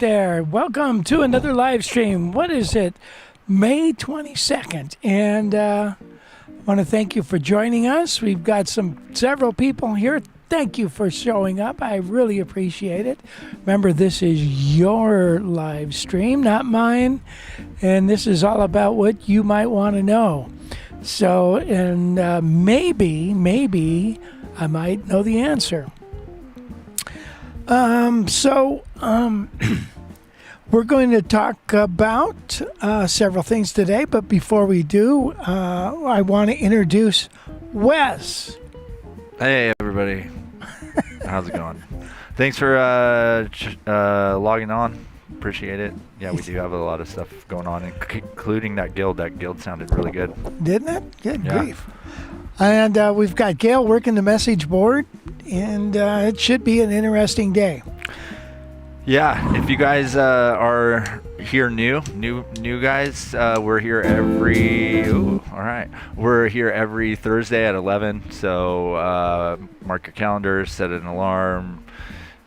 there. Welcome to another live stream. What is it? May 22nd. And I want to thank you for joining us. We've got several people here. Thank you for showing up. I really appreciate it. Remember, this is your live stream, not mine. And this is all about what you might want to know. So, and maybe I might know the answer. We're going to talk about several things today, but before we do, I want to introduce Wes. Hey, everybody. How's it going? Thanks for logging on. Appreciate it. Yeah, we do have a lot of stuff going on, including that guild. That guild sounded really good. Didn't it? Good grief. And we've got Gail working the message board, and it should be an interesting day. Yeah, if you guys are here new guys, we're here we're here every Thursday at 11. So mark your calendars, set an alarm,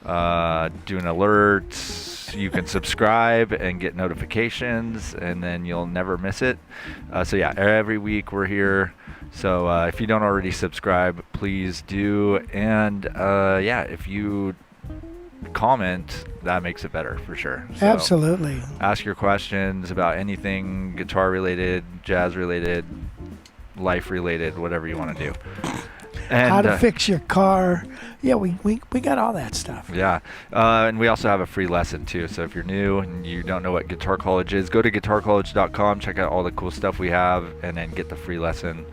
do an alert. You can subscribe and get notifications, and then you'll never miss it. So yeah, every week we're here. So if you don't already subscribe, please do. And if you comment, that makes it better for sure. So absolutely. Ask your questions about anything guitar related, jazz related, life related, whatever you want to do. And how to fix your car. Yeah, we got all that stuff. Yeah, and we also have a free lesson too. So if you're new and you don't know what Guitar College is, go to guitarcollege.com, check out all the cool stuff we have, and then get the free lesson.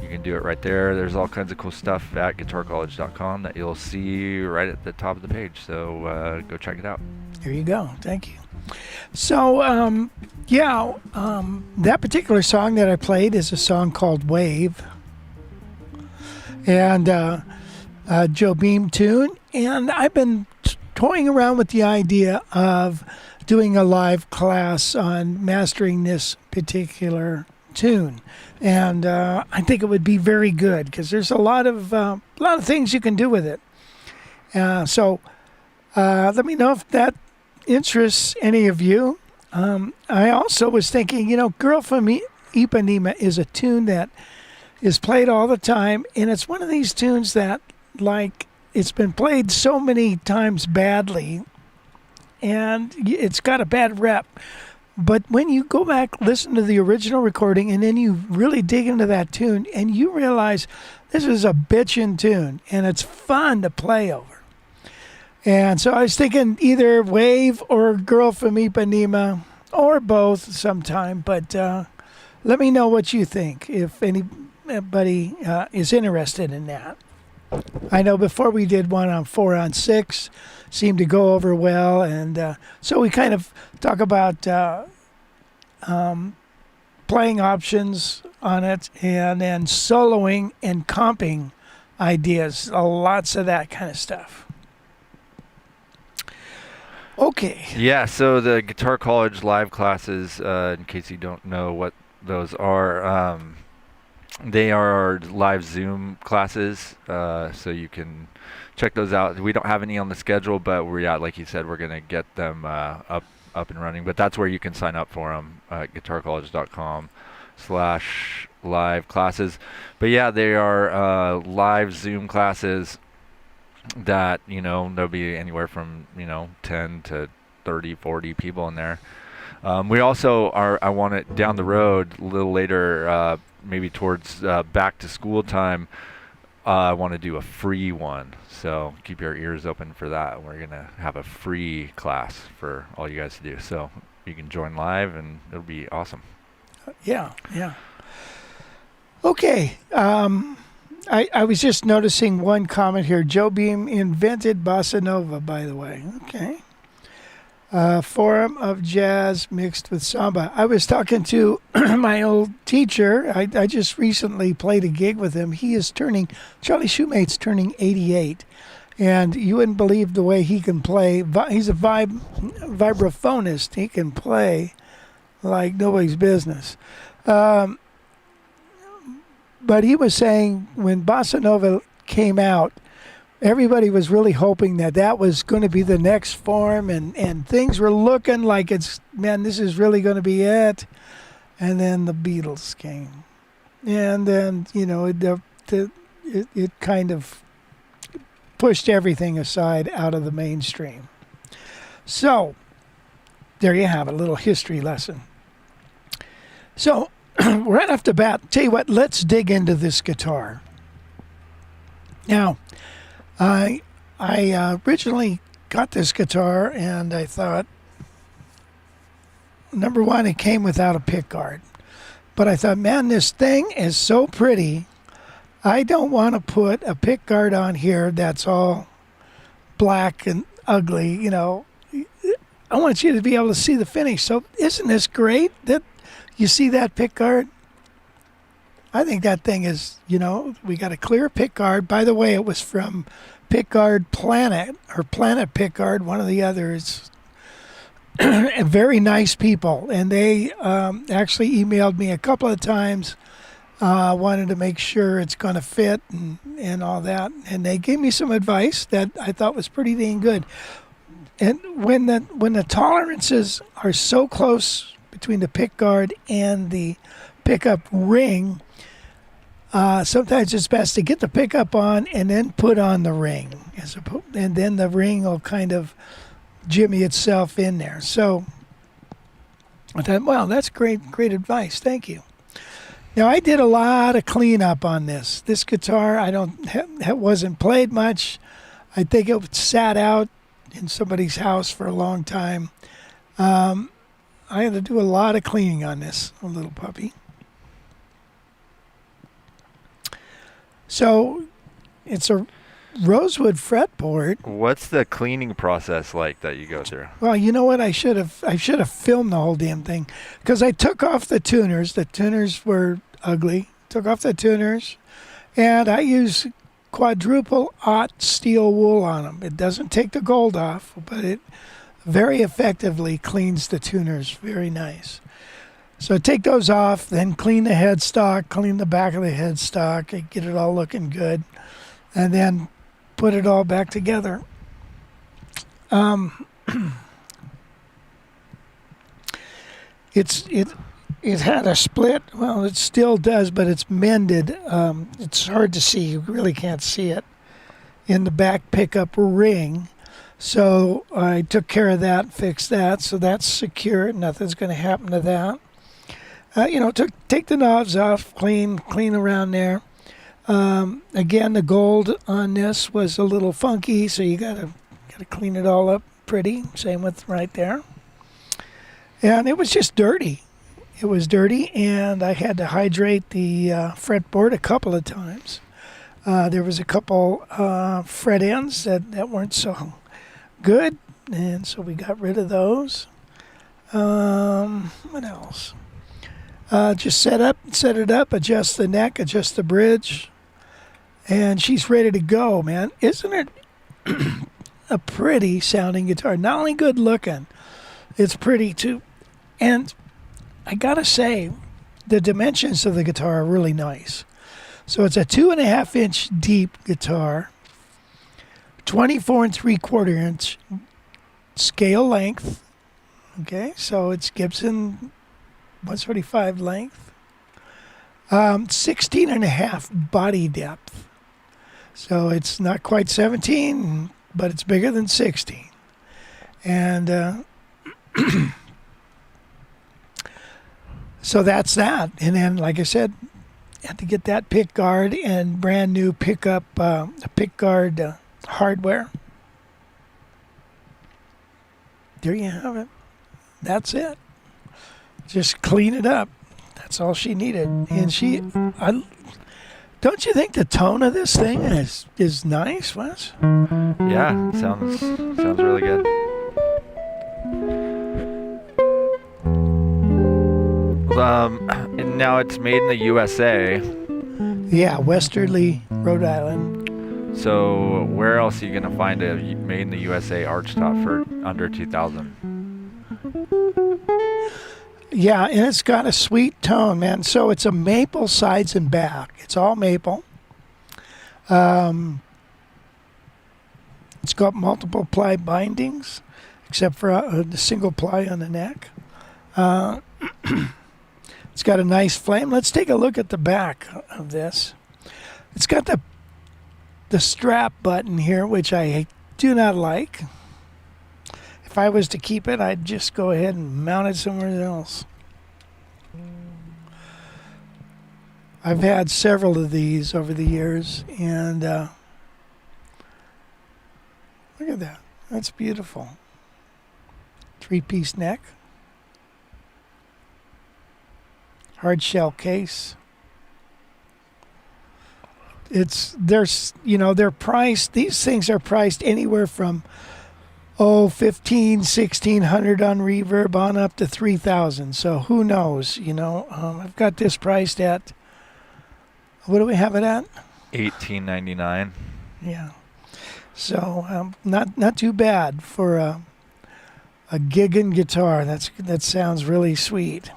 You can do it right there. There's all kinds of cool stuff at guitarcollege.com that you'll see right at the top of the page. So go check it out. There you go. Thank you. So, that particular song that I played is a song called Wave. And Joe Beam tune. And I've been toying around with the idea of doing a live class on mastering this particular tune. And I think it would be very good because there's a lot of things you can do with it. So let me know if that interests any of you. I also was thinking, Girl from Ipanema is a tune that is played all the time, and it's one of these tunes that, it's been played so many times badly, and it's got a bad rep. But when you go back, listen to the original recording, and then you really dig into that tune, and you realize this is a bitchin' tune, and it's fun to play over. And so I was thinking either Wave or Girl from Ipanema, or both sometime, but let me know what you think, if anybody is interested in that. I know before we did one on 4-on-6, seemed to go over well, and so we kind of talk about playing options on it, and then soloing and comping ideas, lots of that kind of stuff. Okay. Yeah, so the Guitar College live classes, in case you don't know what those are, they are live Zoom classes, so you can check those out. We don't have any on the schedule, but like you said, we're going to get them up and running. But that's where you can sign up for them at guitarcollege.com/live classes. But yeah, they are live Zoom classes that, there'll be anywhere from, 10 to 30, 40 people in there. We also I want it down the road a little later, maybe towards back to school time. I want to do a free one, so keep your ears open for that. We're gonna have a free class for all you guys to do, so you can join live, and it'll be awesome. Yeah. Okay. I was just noticing one comment here. Joe Beam invented bossa nova, by the way. Okay. Form of jazz mixed with samba. I was talking to my old teacher. I just recently played a gig with him. Charlie Shoemate's turning 88. And you wouldn't believe the way he can play. He's a vibraphonist. He can play like nobody's business. But he was saying when bossa nova came out, everybody was really hoping that that was going to be the next form, and things were looking like this is really going to be it. And then the Beatles came. And then, it kind of pushed everything aside out of the mainstream. So, there you have it, a little history lesson. So, right off the bat, tell you what, let's dig into this guitar. Now, I originally got this guitar and I thought, number one, it came without a pickguard. But I thought, man, this thing is so pretty. I don't want to put a pickguard on here that's all black and ugly, I want you to be able to see the finish. So isn't this great that you see that pickguard? I think that thing is, we got a clear pickguard. By the way, it was from Pickguard Planet, or Planet Pickguard, one of the others. Very nice people. And they actually emailed me a couple of times, wanted to make sure it's going to fit and all that. And they gave me some advice that I thought was pretty dang good. And when the tolerances are so close between the pickguard and the pickup ring, sometimes it's best to get the pickup on and then put on the ring, and then the ring will kind of jimmy itself in there. So I thought, well, that's great advice. Thank you. Now, I did a lot of cleanup on this. This guitar, it wasn't played much. I think it sat out in somebody's house for a long time. I had to do a lot of cleaning on this little puppy. So it's a rosewood fretboard. What's the cleaning process like that you go through? Well, you know what? I should have filmed the whole damn thing, because I took off the tuners. The tuners were ugly. Took off the tuners, and I use quadruple aught steel wool on them. It doesn't take the gold off, but it very effectively cleans the tuners. Very nice. So take those off, then clean the headstock, clean the back of the headstock, and get it all looking good, and then put it all back together. It had a split. Well, it still does, but it's mended. It's hard to see. You really can't see it in the back pickup ring. So I took care of that, fixed that, so that's secure. Nothing's going to happen to that. Take the knobs off, clean around there. Again, the gold on this was a little funky, so you gotta clean it all up pretty. Same with right there. And it was just dirty. It was dirty, and I had to hydrate the fretboard a couple of times. There was a couple fret ends that weren't so good, and so we got rid of those. What else? Just set it up, adjust the neck, adjust the bridge, and she's ready to go, man. Isn't it a pretty sounding guitar? Not only good looking, it's pretty too. And I gotta say, the dimensions of the guitar are really nice. So it's a 2.5 inch deep guitar, 24 3/4 inch scale length. Okay, so it's Gibson 145 length, 16.5 body depth. So it's not quite 17, but it's bigger than 16. And so that's that. And then, like I said, had to get that pick guard and brand new pickup, pick guard hardware. There you have it. That's it. Just clean it up. That's all she needed. And don't you think the tone of this thing is nice, Wes? Yeah, sounds really good. And now it's made in the USA. Yeah, Westerly, Rhode Island. So where else are you gonna find a made in the USA Archtop for under $2,000? Yeah, and it's got a sweet tone, man. So it's a maple sides and back. It's all maple. It's got multiple ply bindings, except for the single ply on the neck. It's got a nice flame. Let's take a look at the back of this. It's got the strap button here, which I do not like. If I was to keep it, I'd just go ahead and mount it somewhere else. I've had several of these over the years, and look at that. That's beautiful. 3-piece neck. Hard shell case. They're priced, these things are priced anywhere from $1,500-$1,600 on Reverb on up to $3,000. So who knows, I've got this priced at, what do we have it at? $18.99. Yeah. So not too bad for a Gigan guitar. That sounds really sweet.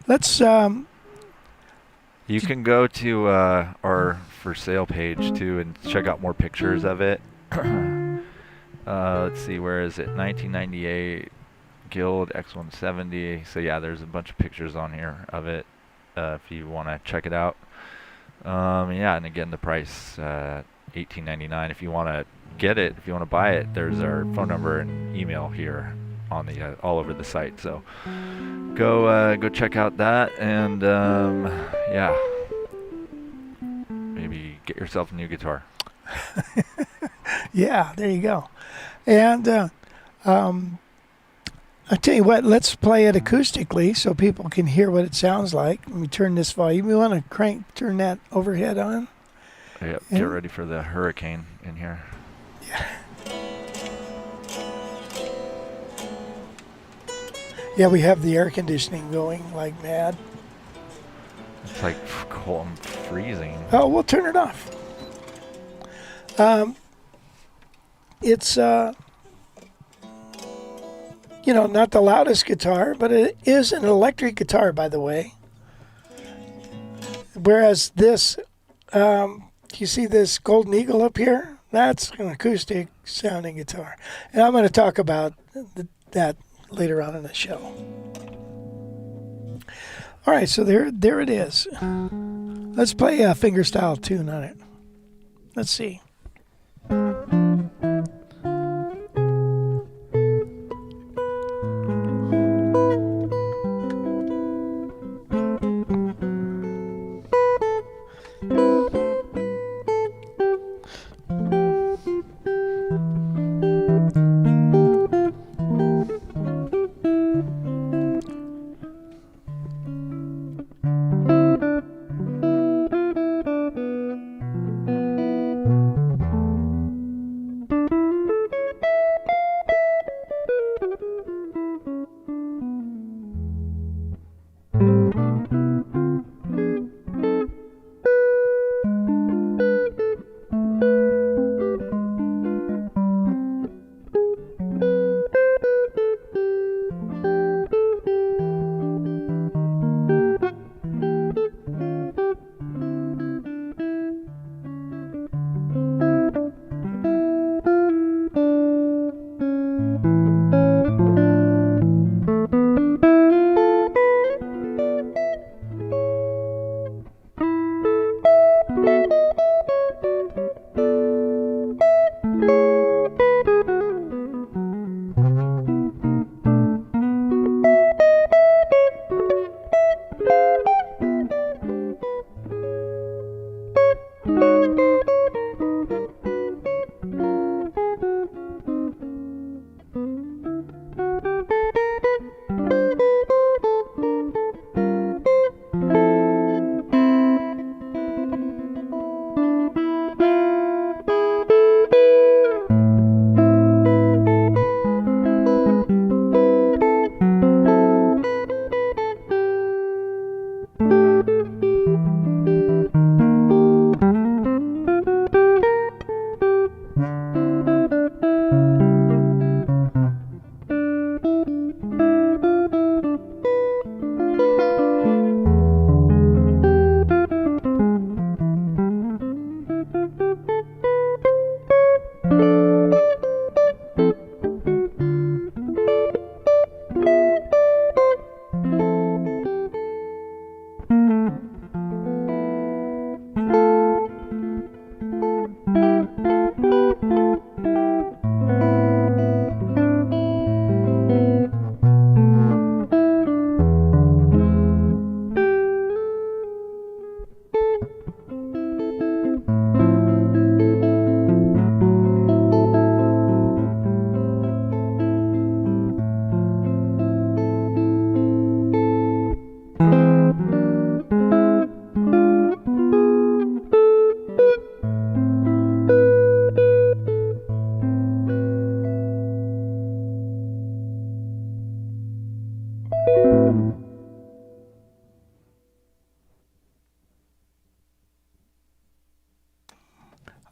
Let's You can go to our for sale page too and check out more pictures of it. Let's see, where is it? 1998 Guild X-170. So yeah, there's a bunch of pictures on here of it if you want to check it out. Yeah, and again, the price $18.99. If you want to get it, if you want to buy it, there's our phone number and email here on the all over the site. So go check out that, and yeah, maybe get yourself a new guitar. Yeah, there you go. And I tell you what, let's play it acoustically so people can hear what it sounds like. Let me turn this volume. You want to turn that overhead on? Yep, get ready for the hurricane in here. Yeah. Yeah, we have the air conditioning going like mad. It's like cold and freezing. Oh, we'll turn it off. It's not the loudest guitar, but it is an electric guitar, by the way. Whereas this, you see this Golden Eagle up here? That's an acoustic sounding guitar. And I'm going to talk about that later on in the show. All right, so there it is. Let's play a fingerstyle tune on it. Let's see.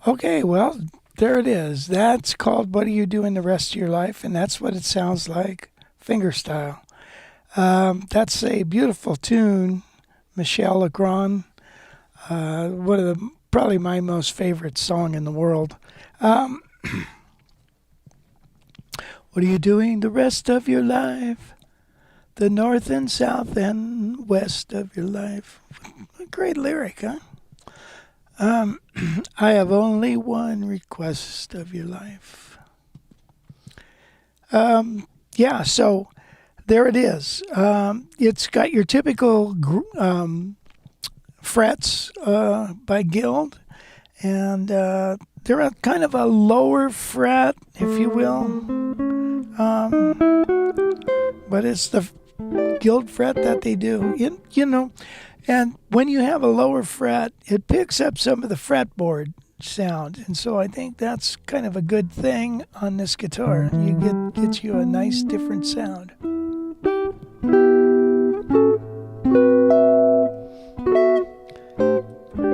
Okay, well, there it is. That's called What Are You Doing the Rest of Your Life? And that's what it sounds like, fingerstyle. That's a beautiful tune, Michel Legrand. One of the probably my most favorite song in the world. What are you doing the rest of your life? The north and south and west of your life. Great lyric, huh? I have only one request of your life. Yeah, so there it is. It's got your typical frets by Guild, and they're a kind of a lower fret, if you will. But it's the Guild fret that they do, you know. And when you have a lower fret, it picks up some of the fretboard sound, and so I think that's kind of a good thing on this guitar. You gets you a nice different sound.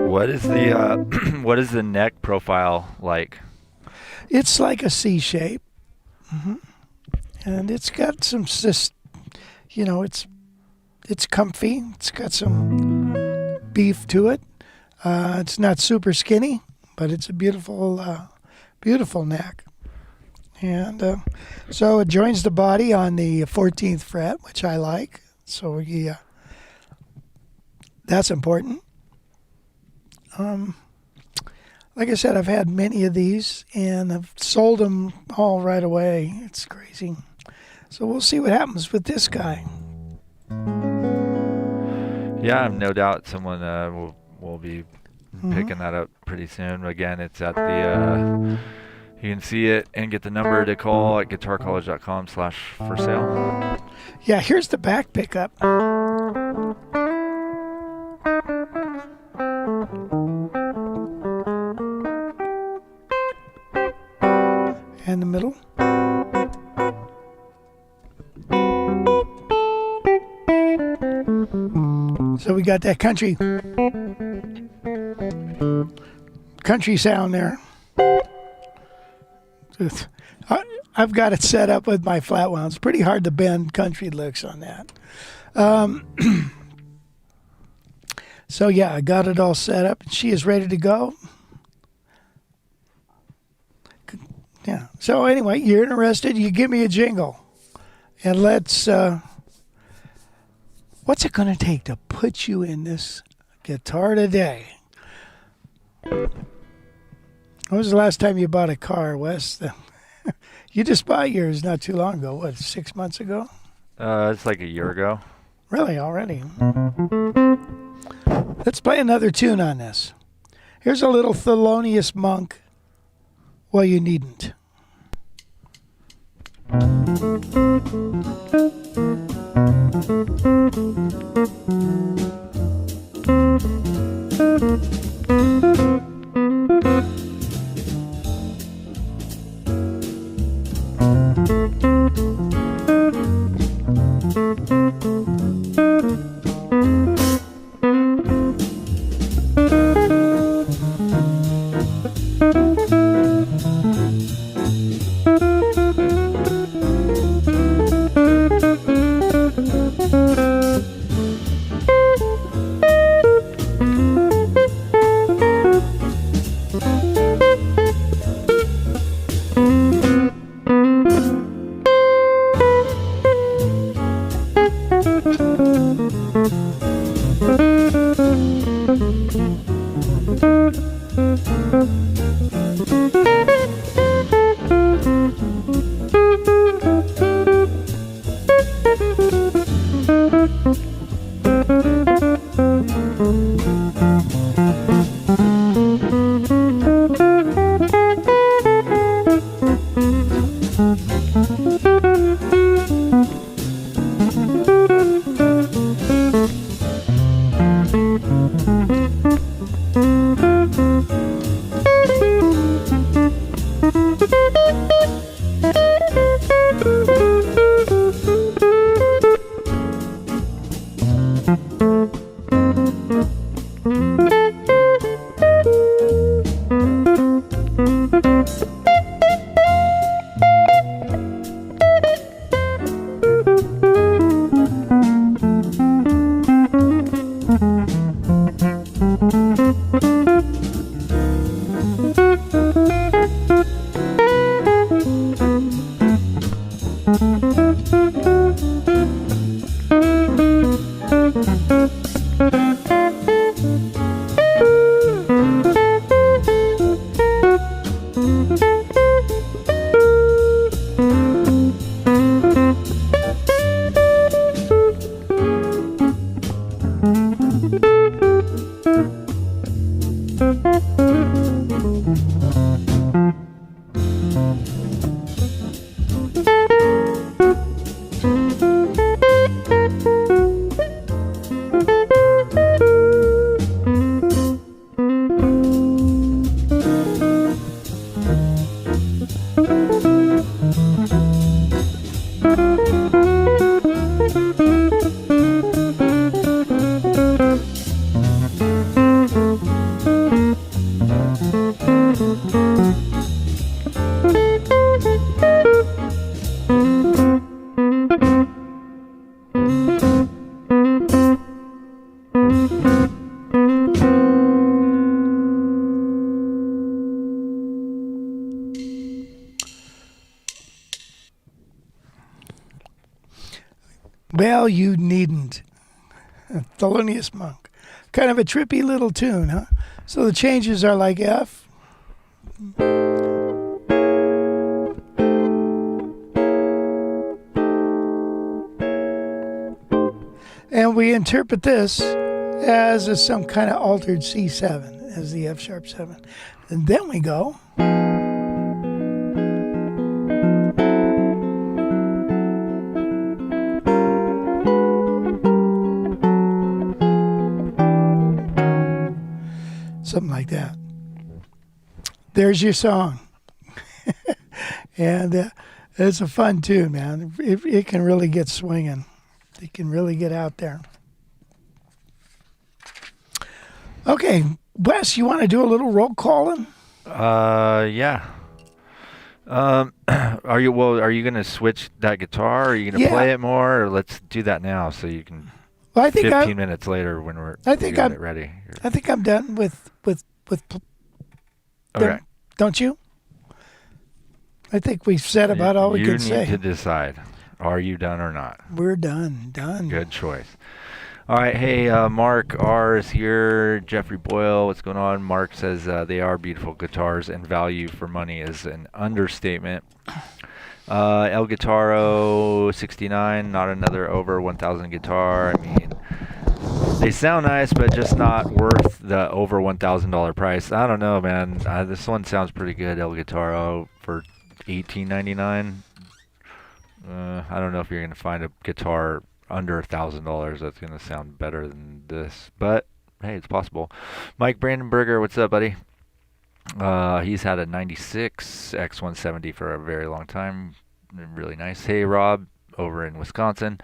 What is the what is the neck profile like? It's like a C shape, and it's got some it's comfy. It's got some beef to it. It's not super skinny, but it's a beautiful neck. And so it joins the body on the 14th fret, which I like. So that's important. Like I said, I've had many of these, and I've sold them all right away. It's crazy. So we'll see what happens with this guy. Yeah, I have no doubt someone will be picking that up pretty soon. Again, it's at the you can see it and get the number to call at guitarcollege.com/for-sale. Yeah, here's the back pickup. And the middle. So we got that country sound there. I've got it set up with my flat wound. It's pretty hard to bend country licks on that. So yeah, I got it all set up. She is ready to go. Yeah. So anyway, you're interested, you give me a jingle. And let's... what's it going to take to put you in this guitar today? When was the last time you bought a car, Wes? You just bought yours not too long ago. What, 6 months ago? It's like a year ago. Really, already? Let's play another tune on this. Here's a little Thelonious Monk. Well, you needn't. Well, you needn't. Thelonious Monk. Kind of a trippy little tune, huh? So the changes are like F. And we interpret this as some kind of altered C7, as the F sharp 7. And then we go. Something like that. There's your song. And it's a fun tune, man. It can really get swinging. It can really get out there. Okay, Wes, you want to do a little roll calling? Yeah. Are you gonna switch that guitar? Or are you gonna play it more? Or let's do that now, so you can. Well, I think 15 minutes later when we're ready. I think I'm done with. Okay. Don't you? I think we've said about all we can say. You need to decide. Are you done or not? We're done. Done. Good choice. All right. Hey, Mark R is here. Jeffrey Boyle, what's going on? Mark says they are beautiful guitars and value for money is an understatement. El Guitaro 69, not another over 1,000 guitar. I mean, they sound nice, but just not worth the over $1,000 price. I don't know, man. This one sounds pretty good, El Guitaro, for $18.99. I don't know if you're going to find a guitar under $1,000 that's going to sound better than this, but hey, it's possible. Mike Brandenberger, what's up, buddy? He's had a 96 X-170 for a very long time. Really nice. Hey, Rob, over in Wisconsin.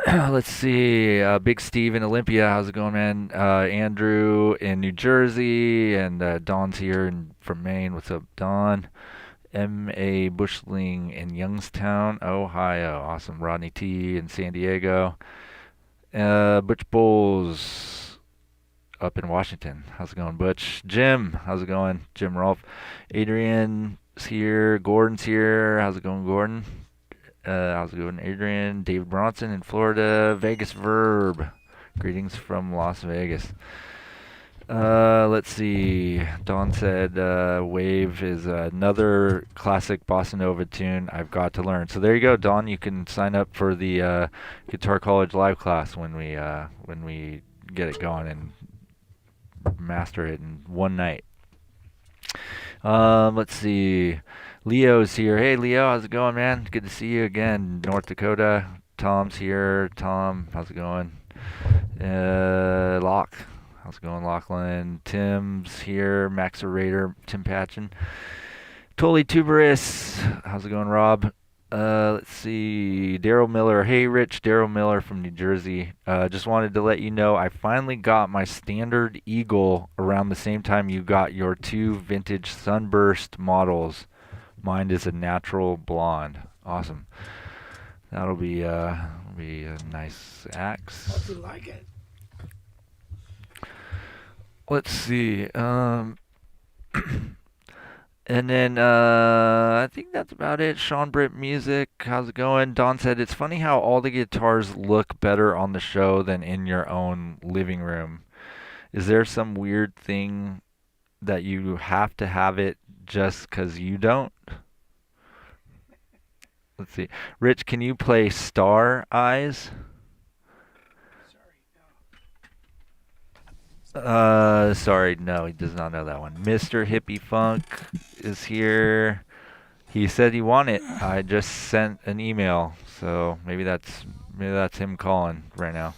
Let's see. Big Steve in Olympia. How's it going, man? Andrew in New Jersey. And Don's here from Maine. What's up, Don? M.A. Bushling in Youngstown, Ohio. Awesome. Rodney T. in San Diego. Butch Bowles up in Washington. How's it going, Butch? Jim, how's it going? Jim Rolfe. Adrian's here. Gordon's here. How's it going, Gordon? How's it going, Adrian? David Bronson in Florida. Vegas Verb. Greetings from Las Vegas. Let's see. Don said Wave is another classic bossa nova tune I've got to learn. So there you go, Don. You can sign up for the Guitar College live class when we get it going and master it in one night. Let's see. Leo's here. Hey, Leo, how's it going, man? Good to see you again. North Dakota. Tom's here. Tom, how's it going? Locke. How's it going, Lachlan? Tim's here. Maxerator, Tim Patchen. Totally Tuberous. How's it going, Rob? Let's see. Daryl Miller. Hey, Rich. Daryl Miller from New Jersey. Just wanted to let you know I finally got my standard Eagle around the same time you got your two vintage Sunburst models. Mine is a natural blonde. Awesome. That'll be a nice axe. Hope you like it. Let's see. And then I think that's about it. Sean Britt Music, how's it going? Don said, it's funny how all the guitars look better on the show than in your own living room. Is there some weird thing that you have to have it just because you don't? Let's see. Rich, can you play Star Eyes? Sorry, no, he does not know that one. Mr. Hippie Funk is here. He said he wanted it. I just sent an email, so maybe that's him calling right now.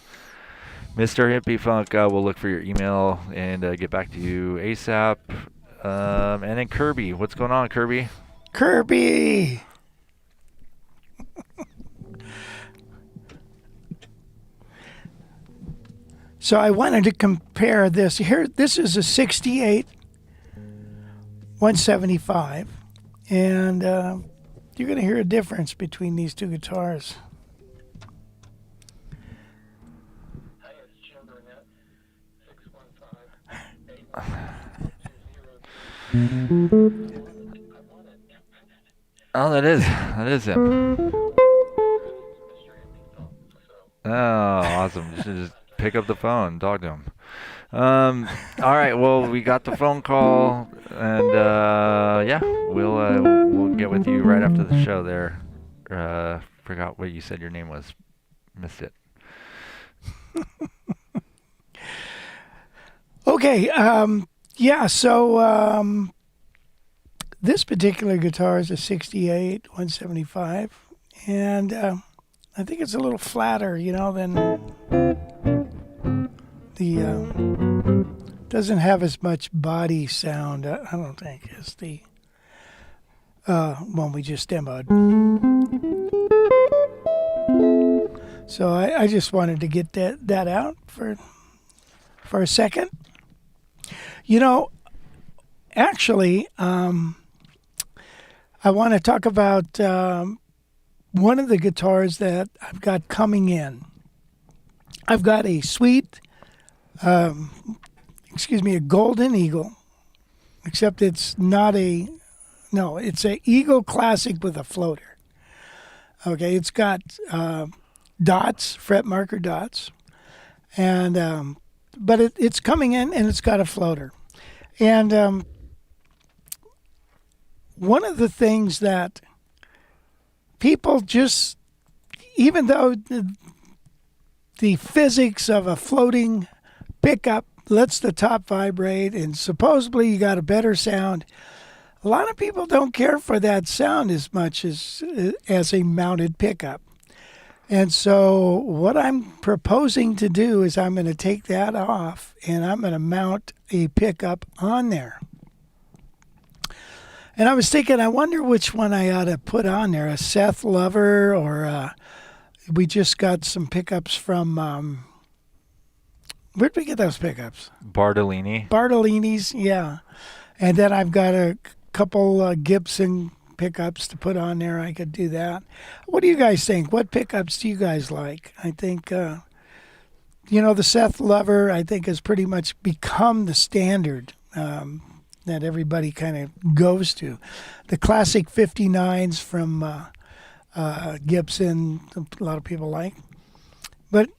Mr. Hippie Funk, we'll look for your email and get back to you ASAP. And then Kirby, what's going on, Kirby? Kirby. So I wanted to compare this. Here, this is a 68 175, and you're going to hear a difference between these two guitars. Hi, it's Jim Burnett, 615-820. Oh, that is him. Oh, awesome. You should just pick up the phone, talk to him. All right. Well, we got the phone call, and yeah, we'll get with you right after the show. There. Forgot what you said your name was. Missed it. Okay. Yeah. So this particular guitar is a 68 175, and I think it's a little flatter, than the doesn't have as much body sound. I don't think as the one we just demoed. So I just wanted to get that out for a second. Actually, I want to talk about one of the guitars that I've got coming in. I've got a sweet, a Golden Eagle, except it's not it's a Eagle Classic with a floater. Okay, it's got dots, fret marker dots, and but it's coming in and it's got a floater. And one of the things that people just, even though the physics of a floating pickup lets the top vibrate and supposedly you got a better sound, a lot of people don't care for that sound as much as a mounted pickup. And so what I'm proposing to do is I'm going to take that off and I'm going to mount a pickup on there. And I was thinking, I wonder which one I ought to put on there, a Seth Lover, or we just got some pickups from, where'd we get those pickups? Bartolini. Bartolini's, yeah. And then I've got a couple Gibson pickups to put on there. I could do that. What do you guys think? What pickups do you guys like? I think, the Seth Lover, I think, has pretty much become the standard that everybody kind of goes to. The classic 59s from Gibson, a lot of people like. But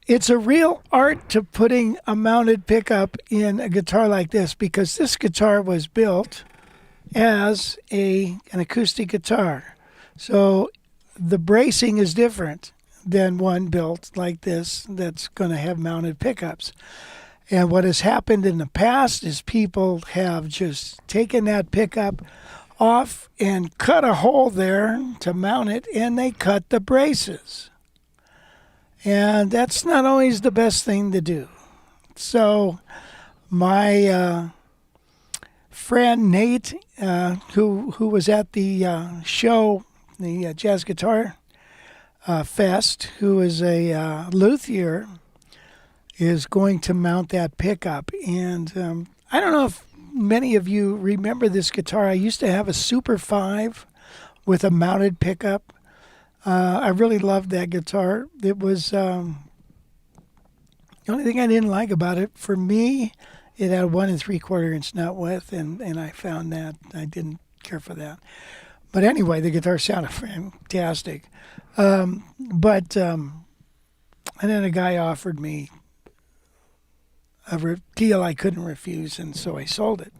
it's a real art to putting a mounted pickup in a guitar like this, because this guitar was built as an acoustic guitar. So the bracing is different than one built like this that's going to have mounted pickups. And what has happened in the past is people have just taken that pickup off and cut a hole there to mount it, and they cut the braces. And that's not always the best thing to do. So my friend Nate, who was at the show, the Jazz Guitar Fest, who is a luthier, is going to mount that pickup. And I don't know if many of you remember this guitar. I used to have a Super 5 with a mounted pickup. I really loved that guitar. It was the only thing I didn't like about it, for me, it had a 1 3/4 inch nut width, and I found that I didn't care for that. But anyway, the guitar sounded fantastic. And then a guy offered me a deal I couldn't refuse, and so I sold it.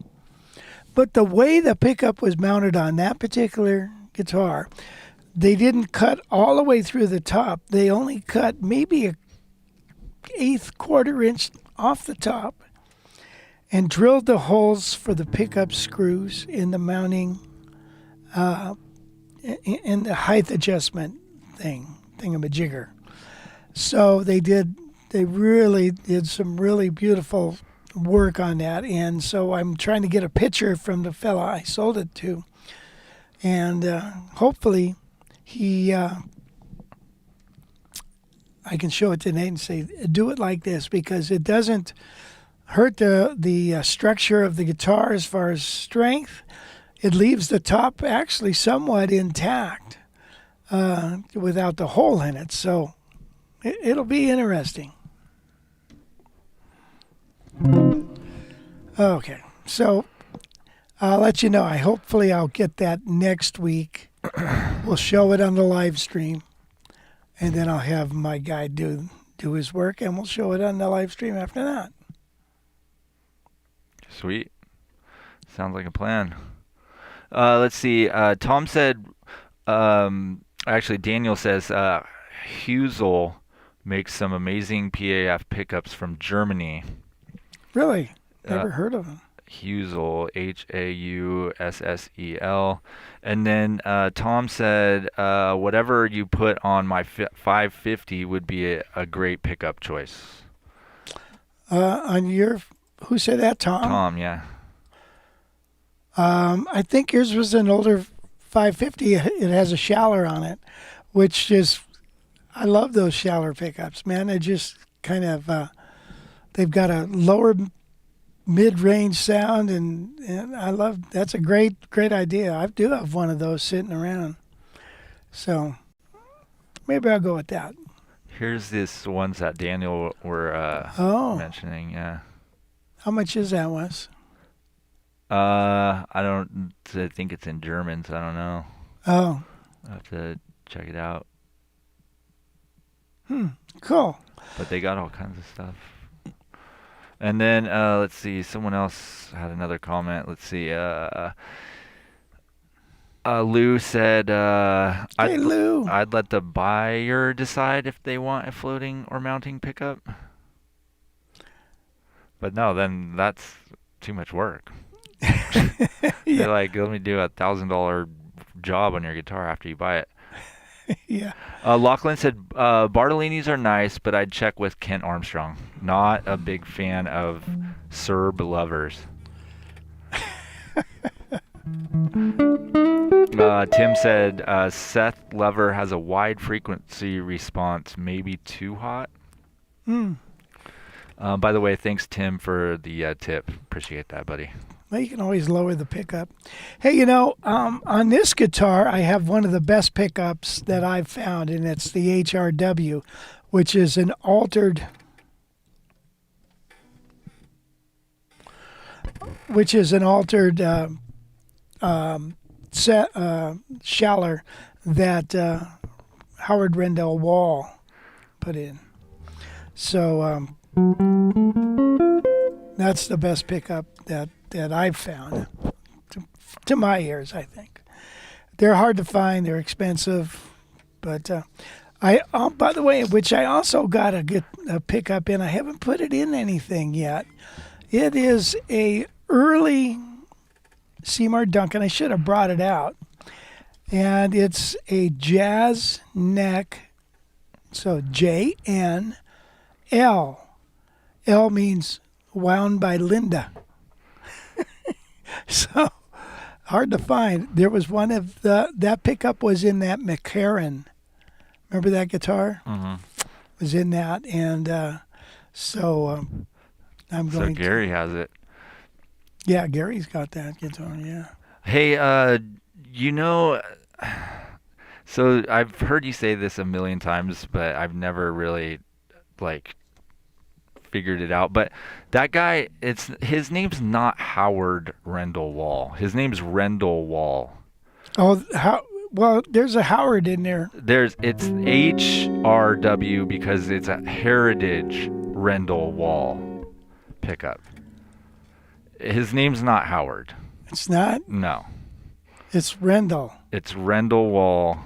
But the way the pickup was mounted on that particular guitar, they didn't cut all the way through the top. They only cut maybe a 1/8 inch off the top and drilled the holes for the pickup screws in the mounting, in the height adjustment thingamajigger. So they really did some really beautiful work on that. And so I'm trying to get a picture from the fella I sold it to. And hopefully I can show it to Nate and say, do it like this, because it doesn't hurt the structure of the guitar as far as strength. It leaves the top actually somewhat intact without the hole in it. So it'll be interesting. Okay, so I'll let you know. Hopefully I'll get that next week. We'll show it on the live stream. and then I'll have my guy do his work, and we'll show it on the live stream after that. Sweet. Sounds like a plan. Let's see. Tom said, actually, Daniel says, Husel makes some amazing PAF pickups from Germany. Really? Never heard of him. Husel, Haussel. And then Tom said, whatever you put on my 550 would be a great pickup choice. On your, who said that, Tom? Tom, yeah. I think yours was an older 550. It has a Schaller on it, which is, I love those Schaller pickups, man. They just kind of, they've got a lower mid-range sound, and I love, that's a great idea. I do have one of those sitting around. So maybe I'll go with that. Here's this ones that Daniel were mentioning, yeah. How much is that, Wes? I think it's in German, so I don't know. Oh. I'll have to check it out. Cool. But they got all kinds of stuff. And then, let's see, someone else had another comment. Let's see, Lou said, Hey, Lou. I'd let the buyer decide if they want a floating or mounting pickup. But no, then that's too much work. They're like, let me do a $1,000 job on your guitar after you buy it. Yeah. Lachlan said, Bartolinis are nice, but I'd check with Kent Armstrong. Not a big fan of Serb lovers. Tim said, Seth Lover has a wide frequency response, maybe too hot. By the way, thanks, Tim, for the tip. Appreciate that, buddy. Well, you can always lower the pickup. Hey, you know, on this guitar, I have one of the best pickups that I've found, and it's the HRW, which is an altered, Schaller that Howard Rendell Wall put in. So that's the best pickup that I've found, to my ears, I think. They're hard to find. They're expensive. But by the way, which I also got a pickup in. I haven't put it in anything yet. It is a early Seymour Duncan. I should have brought it out. And it's a jazz neck. So JNL. L means wound by Linda. So hard to find. There was one of that pickup was in that McCarran. Remember that guitar? Mm-hmm. Was in that, and so I'm going. So Gary has it. Yeah, Gary's got that guitar. Yeah. Hey, so I've heard you say this a million times, but I've never really figured it out. But that guy, his name's not Howard Rendell Wall. His name's Rendell Wall. Oh, well, there's a Howard in there. It's HRW because it's a Heritage Rendell Wall pickup. His name's not Howard. It's not? No. It's Rendell. It's Rendell Wall.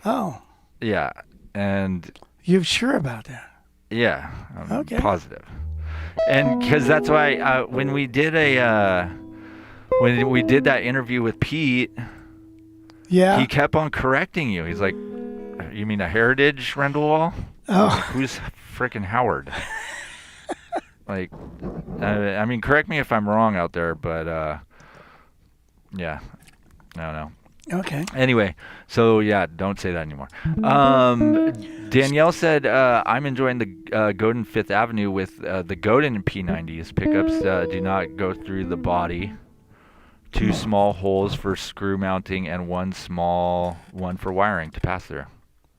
Oh. Yeah. And you're sure about that? Yeah, I'm okay. Positive. And because that's why when we did that interview with Pete, yeah, he kept on correcting you. He's like, "You mean a Heritage Rendell Wall? Oh, like, who's freaking Howard?" I mean, correct me if I'm wrong out there, but yeah, I don't know. Okay. Anyway, so yeah, don't say that anymore. Danielle said, I'm enjoying the Godin Fifth Avenue with the Godin P90s. Pickups do not go through the body. 2 small holes for screw mounting and 1 small one for wiring to pass through.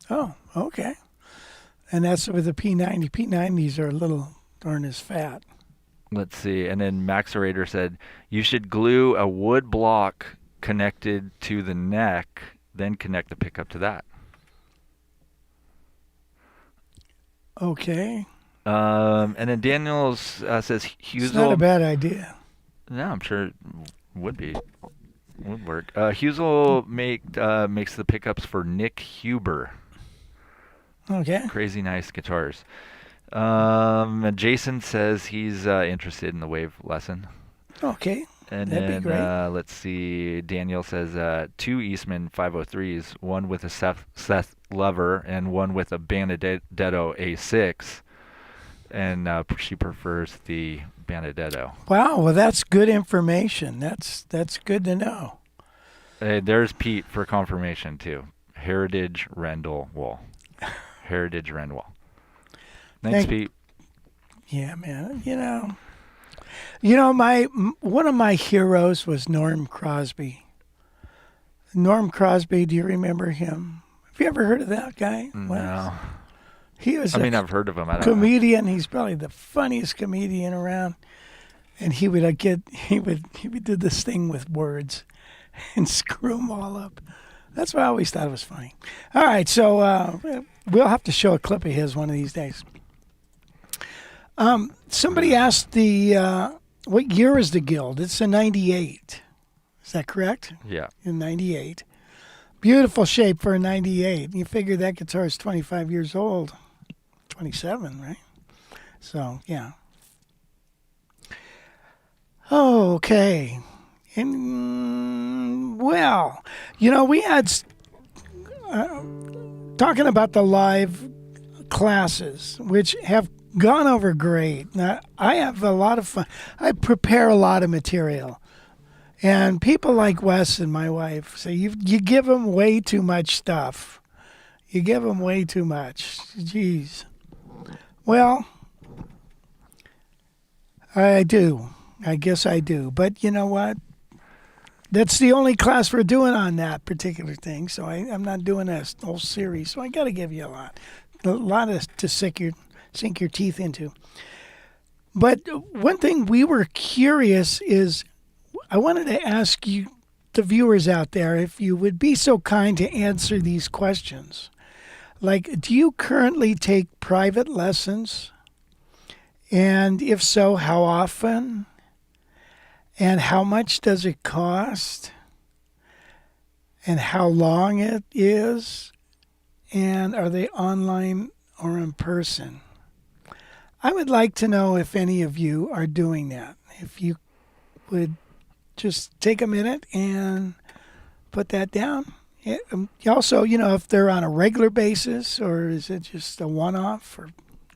Oh, okay. And that's with the P90. P90s aren't as fat. Let's see. And then Maxerator said, you should glue a wood block connected to the neck, then connect the pickup to that. Okay. And then Daniel says It's not a Husel. bad idea. No, I'm sure it would work. Husel makes the pickups for Nick Huber. Okay. Crazy nice guitars. And Jason says he's interested in the wave lesson. Okay. And That'd be then great. let's see. Daniel says 2 Eastman 503s, one with a Seth Lover and one with a Benedetto A6. And she prefers the Benedetto. Wow. Well, that's good information. That's good to know. Hey, there's Pete for confirmation too. Heritage Rendell Wool. Heritage Rendell. Thanks, Thank- Pete. Yeah, man. One of my heroes was Norm Crosby. Norm Crosby, do you remember him? Have you ever heard of that guy? No. He was I've heard of him. I don't know. comedian. He's probably the funniest comedian around. And he would do this thing with words and screw them all up. That's why I always thought it was funny. All right, so we'll have to show a clip of his one of these days. Somebody asked what year is the Guild? It's a 98. Is that correct? Yeah. In 98. Beautiful shape for a 98. You figure that guitar is 25 years old. 27, right? So, yeah. Okay. And, well, we had, talking about the live classes, which have gone over great. Now, I have a lot of fun. I prepare a lot of material. And people like Wes and my wife say, you give them way too much stuff. You give them way too much. Jeez. Well, I do. I guess I do. But you know what? That's the only class we're doing on that particular thing. So I'm not doing a whole series. So I got to give you a lot to sink your teeth into. But one thing we were curious is, I wanted to ask you, the viewers out there, if you would be so kind to answer these questions. Like, do you currently take private lessons? And if so, how often? And how much does it cost? And how long it is? And are they online or in person? I would like to know if any of you are doing that. If you would just take a minute and put that down. Also, if they're on a regular basis or is it just a one-off or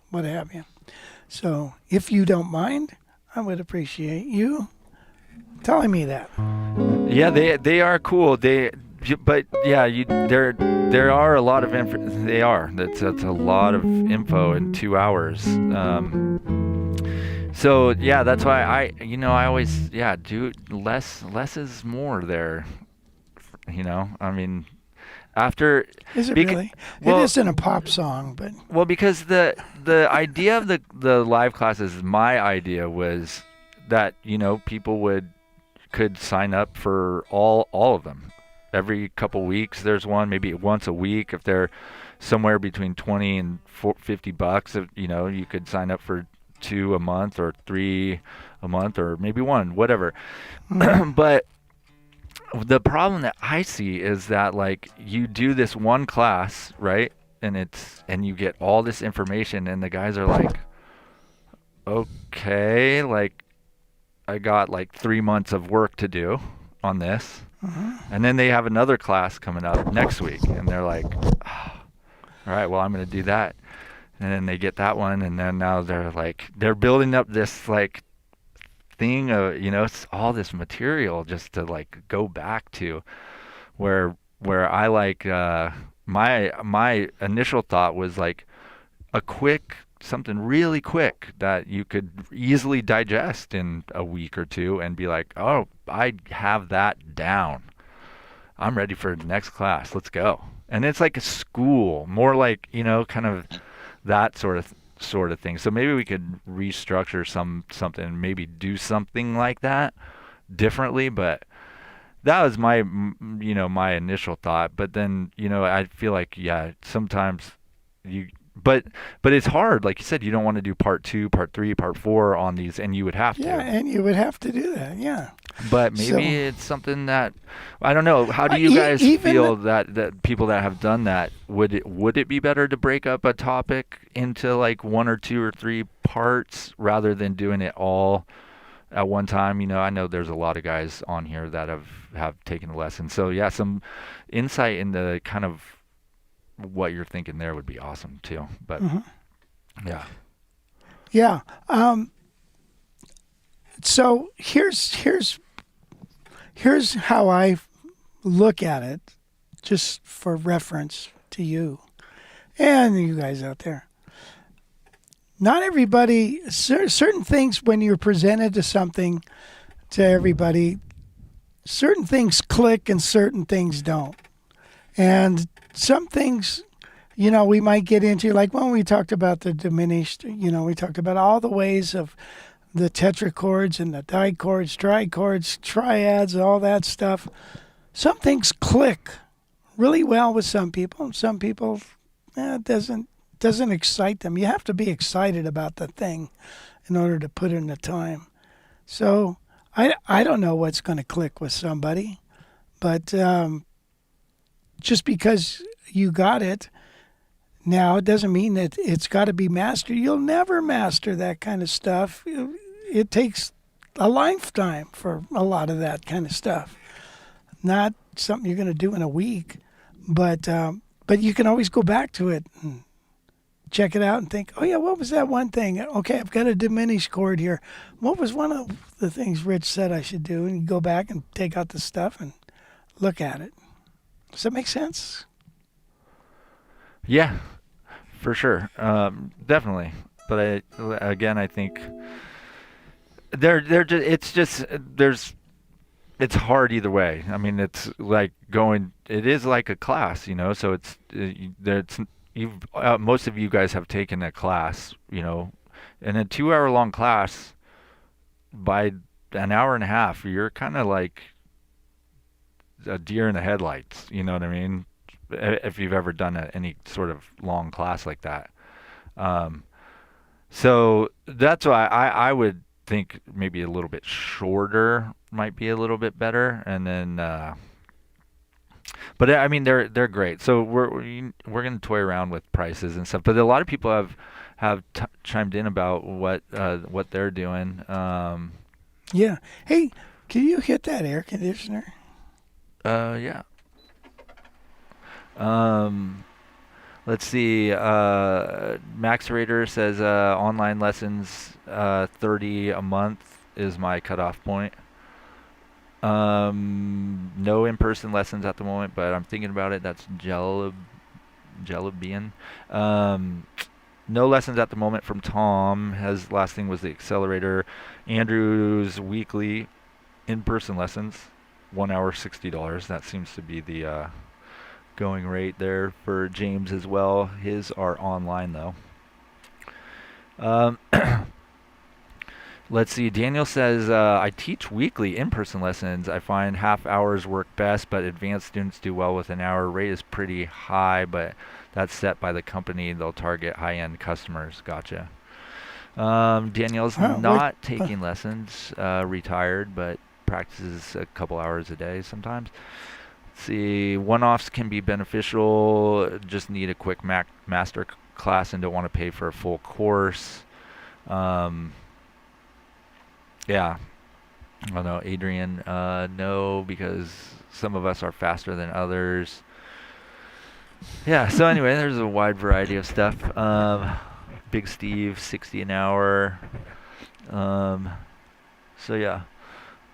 what have you. So if you don't mind, I would appreciate you telling me that. Yeah, they are cool. But yeah, there are a lot of info. They are. That's a lot of info in 2 hours. So yeah, that's why I always do less. Less is more there. I mean, after Is it really? well, it isn't a pop song, but well, because the idea of the live classes, my idea was that people could sign up for all of them. Every couple weeks there's one, maybe once a week. If they're somewhere between $20 and $50, you could sign up for 2 a month or 3 a month or maybe 1, whatever. But the problem that I see is that, like, you do this one class, right? And you get all this information and the guys are like, okay, like, I got like 3 months of work to do on this. And then they have another class coming up next week and they're like, all right, well, I'm going to do that. And then they get that one, and then now they're building up this like thing of it's all this material just to like go back to where I like my initial thought was like something really quick that you could easily digest in a week or two and be like, oh, I have that down. I'm ready for the next class. Let's go. And it's like a school, more like kind of that sort of thing. So maybe we could restructure something, maybe do something like that differently. But that was my my initial thought. But then I feel like sometimes But it's hard. Like you said, you don't want to do part 2, part 3, part 4 on these, and you would have Yeah, to. and you would have to do that. Yeah. But maybe So- it's something that I don't know. How do you guys even- feel that people that have done that, would it be better to break up a topic into like 1 or 2 or 3 parts rather than doing it all at one time? You know, I know there's a lot of guys on here that have taken the lesson. So yeah, some insight into kind of what you're thinking there would be awesome too. But yeah. Yeah. So here's how I look at it, just for reference to you and you guys out there. Not everybody, certain things, when you're presented to something to everybody, certain things click and certain things don't. And some things, you know, we might get into, like when we talked about the diminished, you know, we talked about all the ways of the tetrachords and the dichords, trichords, triads, all that stuff. Some things click really well with some people. Some people, it doesn't excite them. You have to be excited about the thing in order to put in the time. So I don't know what's going to click with somebody, but just because you got it now, it doesn't mean that it's got to be mastered. You'll never master that kind of stuff. It takes a lifetime for a lot of that kind of stuff. Not something you're going to do in a week, but you can always go back to it and check it out and think, oh yeah, what was that one thing? Okay, I've got a diminished chord here. What was one of the things Rich said I should do? And you go back and take out the stuff and look at it. Does that make sense? Yeah, for sure. Definitely. But I think it's hard either way. I mean, it's like it is like a class, you know, so most of you guys have taken a class, you know, and a 2-hour long class, by an hour and a half, you're kind of like a deer in the headlights, you know what I mean? If you've ever done any sort of long class like that. So that's why I would think maybe a little bit shorter might be a little bit better, and then but I mean they're great. So we're going to toy around with prices and stuff, but a lot of people have chimed in about what they're doing. Yeah. Hey, can you hit that air conditioner? Yeah. Let's see. Max Raider says online lessons 30 a month is my cutoff point. No in-person lessons at the moment, but I'm thinking about it. That's Jelabian. No lessons at the moment from Tom. His last thing was the accelerator. Andrew's weekly in-person lessons, 1 hour, $60. That seems to be the going rate there for James as well. His are online though. Let's see. Daniel says, I teach weekly in-person lessons. I find half hours work best, but advanced students do well with an hour. Rate is pretty high, but that's set by the company. They'll target high-end customers. Gotcha. Daniel's not taking lessons, retired, but practices a couple hours a day sometimes. Let's see. One-offs can be beneficial. Just need a quick master class and don't want to pay for a full course. Yeah. I don't know. Adrian, no, because some of us are faster than others. Yeah, so anyway, there's a wide variety of stuff. Big Steve, 60 an hour. So yeah.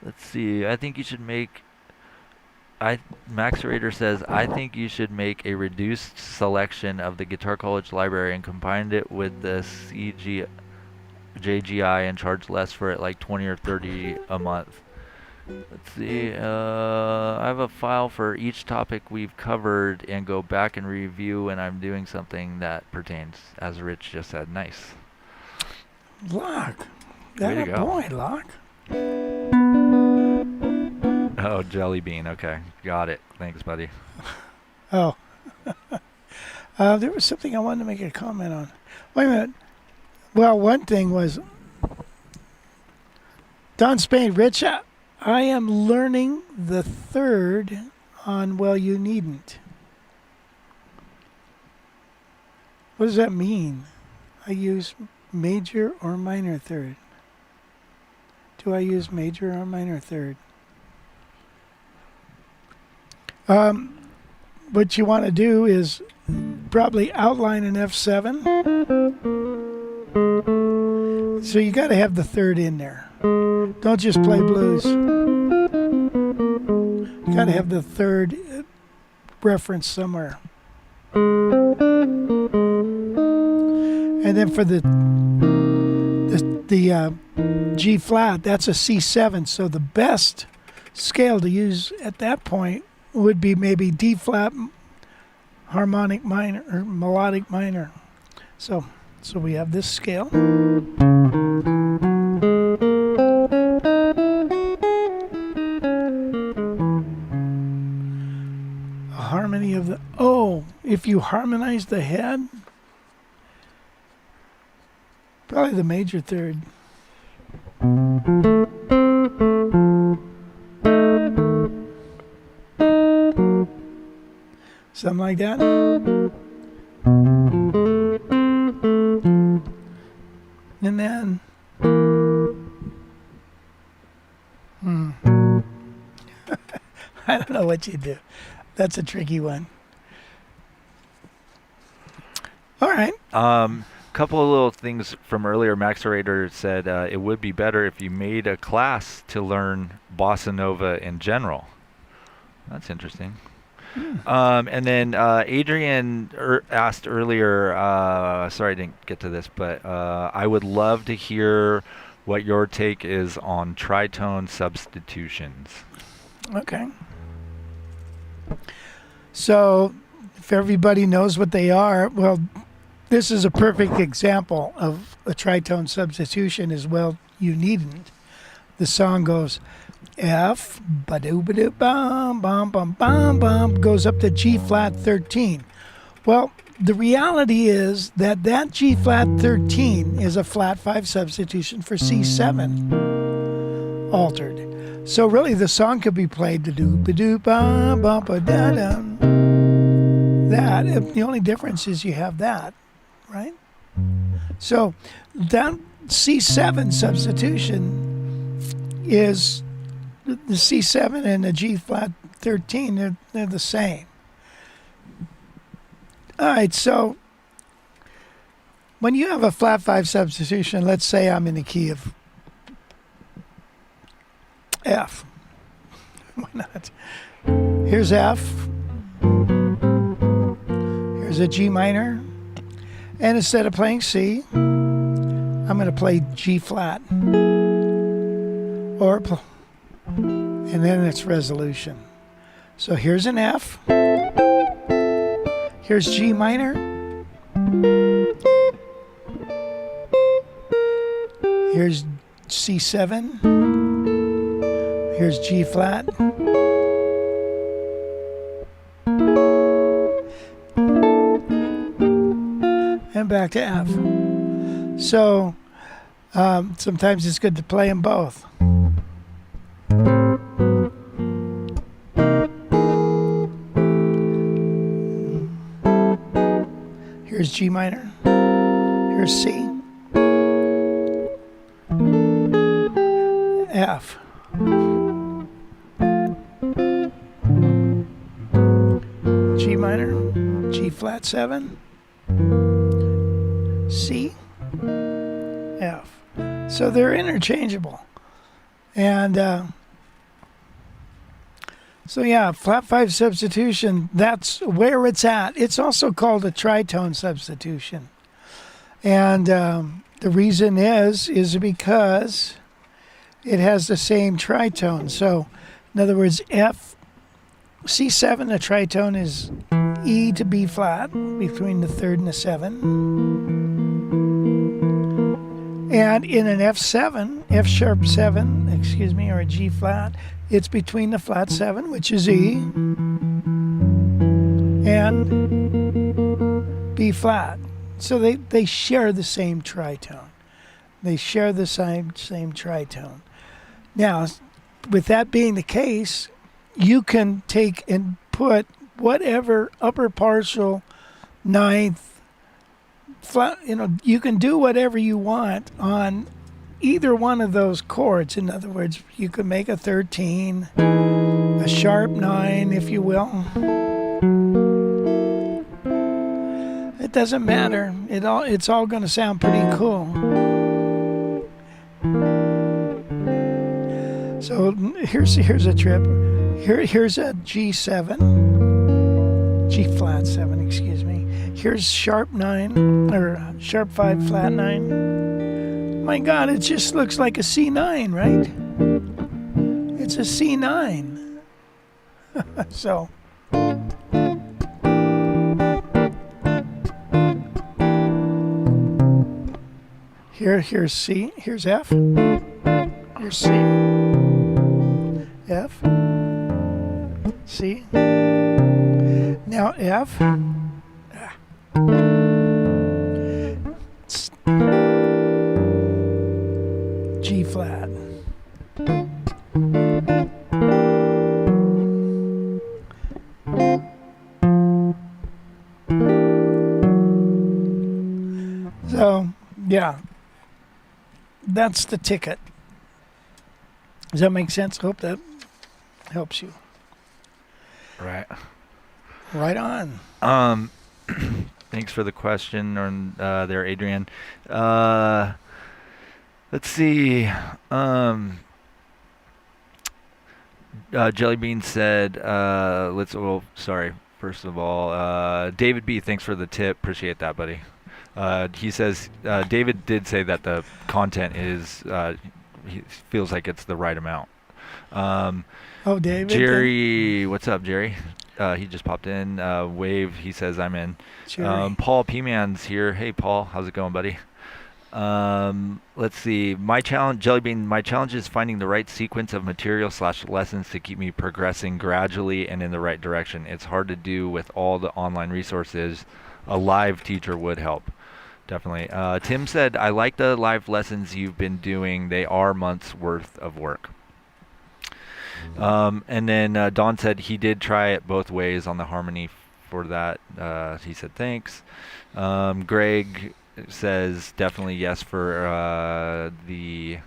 Let's see. I think you should make... Max Raider says, I think you should make a reduced selection of the Guitar College library and combine it with the JGI and charge less for it, like 20 or 30 a month. Let's see. I have a file for each topic we've covered and go back and review when I'm doing something that pertains, as Rich just said. Nice. Locke. Way to go. Boy, Locke. Oh, Jelly Bean. Okay. Got it. Thanks, buddy. Oh. There was something I wanted to make a comment on. Wait a minute. Well, one thing was Don Spain, Rich, I am learning the third on Well You Needn't. What does that mean? I use major or minor third. Do I use major or minor third? What you want to do is probably outline an F7. So you got to have the third in there. Don't just play blues. You got to have the third reference somewhere. And then for the G flat, that's a C7. So the best scale to use at that point would be maybe D flat, harmonic minor, or melodic minor. So we have this scale. A harmony of the, if you harmonize the head, probably the major third. Something like that. And then I don't know what you do. That's a tricky one. All right. Couple of little things from earlier. Max Rader said it would be better if you made a class to learn bossa nova in general. That's interesting. And then Adrian asked earlier, sorry I didn't get to this, but I would love to hear what your take is on tritone substitutions. Okay. So if everybody knows what they are, well, this is a perfect example of a tritone substitution as well. You needn't. The song goes F, ba-doo-ba-doo, bum, bum, bum, bum, bum, goes up to G flat 13. Well, the reality is that G flat 13 is a flat 5 substitution for C7 altered. So really the song could be played to do ba-doo, bum, bum, ba-da-dum. That, the only difference is you have that, right? So that C7 substitution is the C7 and the G flat 13, they're the same. All right, so when you have a flat 5 substitution, let's say I'm in the key of F. Why not? Here's F. Here's a G minor. And instead of playing C, I'm going to play G flat. And then it's resolution. So here's an F. Here's G minor. Here's C7. Here's G flat. And back to F. So sometimes it's good to play them both. Here's G minor. Here's C. F. G minor. G flat 7. C. F. So they're interchangeable. And so yeah, flat 5 substitution, that's where it's at. It's also called a tritone substitution. And the reason is because it has the same tritone. So in other words, F, C7, a tritone is E to B flat between the 3rd and the 7. And in an F7, F sharp 7, or a G flat, it's between the flat 7, which is E, and B flat. So they share the same tritone. They share the same tritone. Now, with that being the case, you can take and put whatever upper partial, ninth, flat, you can do whatever you want on either one of those chords. In other words, you can make a 13, a sharp 9, if you will. It doesn't matter. It's all going to sound pretty cool. So here's a trip. Here's a G7, G flat 7, excuse me. Here's sharp 9 or sharp 5 flat 9. My God, it just looks like a C9, right? It's a C9. So. Here's C, here's F, here's C, F, C, now F, G flat. So, yeah. That's the ticket. Does that make sense? Hope that helps you. Right. Right on. Thanks for the question there, Adrian. Let's see. Jellybean said, first of all, David B., thanks for the tip. Appreciate that, buddy. He says, David did say that the content is, he feels like it's the right amount. David. Jerry, what's up, Jerry? He just popped in. Wave, he says, I'm in. Paul P-Man's here. Hey, Paul, how's it going, buddy? Let's see. My challenge, Jellybean, my challenge is finding the right sequence of material/lessons to keep me progressing gradually and in the right direction. It's hard to do with all the online resources. A live teacher would help. Definitely. Tim said, I like the live lessons you've been doing. They are months worth of work. And then Don said he did try it both ways on the harmony for that. He said, thanks. Greg says definitely yes for the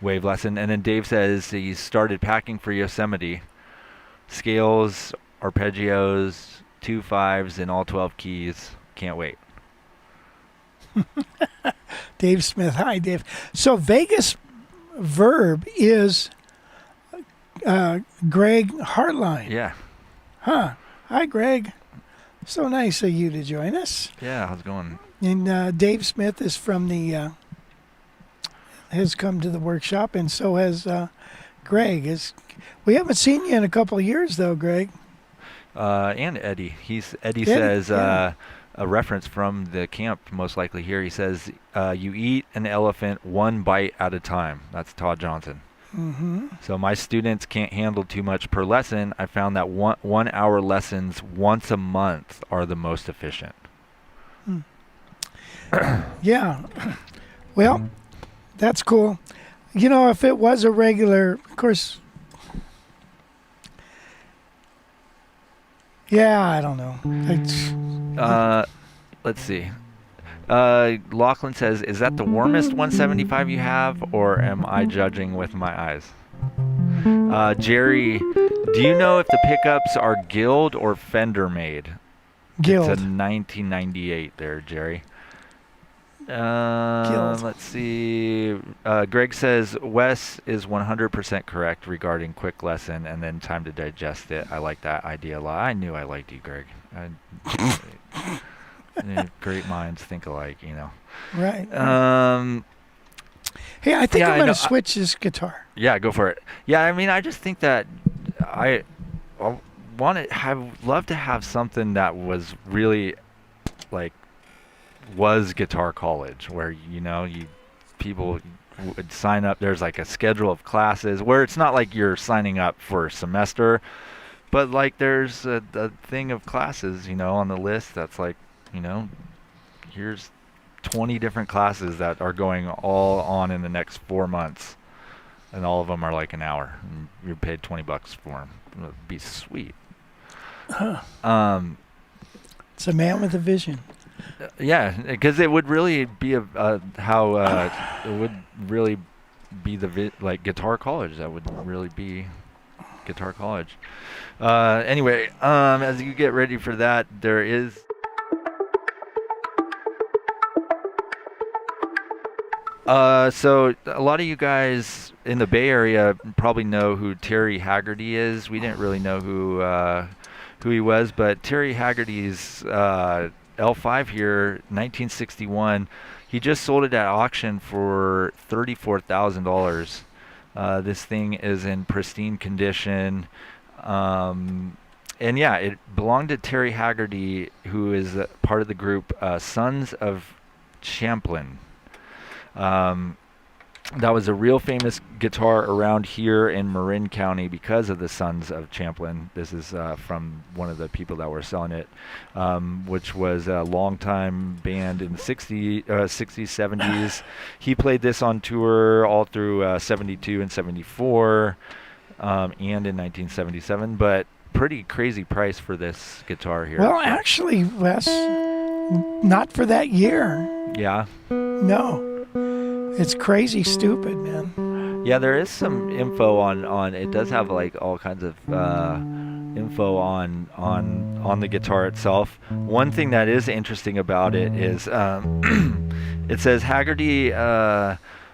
wave lesson. And then Dave says he started packing for Yosemite. Scales, arpeggios, 2 5s in all 12 keys. Can't wait. Dave Smith. Hi, Dave. So Vegas verb is Greg Hartline. Yeah. Huh. Hi, Greg. So nice of you to join us. Yeah, how's it going? And Dave Smith is from the has come to the workshop, and so has Greg. We haven't seen you in a couple of years, though, Greg. And Eddie. Eddie says yeah. A reference from the camp, most likely here. He says, you eat an elephant one bite at a time. That's Todd Johnson. Mm-hmm. So my students can't handle too much per lesson. I found that 1 hour lessons once a month are the most efficient. Yeah. Well, that's cool. If it was a regular, of course. Yeah, I don't know. Let's see. Lachlan says, is that the warmest 175 you have, or am I judging with my eyes? Jerry, do you know if the pickups are Guild or Fender made? Guild. It's a 1998 there, Jerry. Guild. Let's see. Greg says, Wes is 100% correct regarding quick lesson and then time to digest it. I like that idea a lot. I knew I liked you, Greg. Great minds think alike, Right. Hey, I think yeah, I'm going to switch this guitar. Yeah, go for it. Yeah, I just think that I love to have something that was really was Guitar College, where people would sign up. There's like a schedule of classes where it's not like you're signing up for a semester, but there's a thing of classes on the list that's here's 20 different classes that are going all on in the next 4 months, and all of them are like an hour, and you're paid $20 for them. It'd be sweet. It's a man with a vision. Yeah, because it would really be how it would really be like Guitar College. That would really be Guitar College. Anyway, as you get ready for that, there is. So a lot of you guys in the Bay Area probably know who Terry Haggerty is. We didn't really know who he was, but Terry Haggerty's L5 here, 1961. He just sold it at auction for $34,000. This thing is in pristine condition. And yeah, it belonged to Terry Haggerty, who is part of the group Sons of Champlin. That was a real famous guitar around here in Marin County because of the Sons of Champlin. This is from one of the people that were selling it, which was a longtime band in the 60s, 70s. He played this on tour all through 72 and 74 and in 1977, but pretty crazy price for this guitar here. Well, actually, Wes, not for that year. Yeah. No. It's crazy stupid, man. Yeah, there is some info on it does have like all kinds of info on the guitar itself. One thing that is interesting about it is it says Haggerty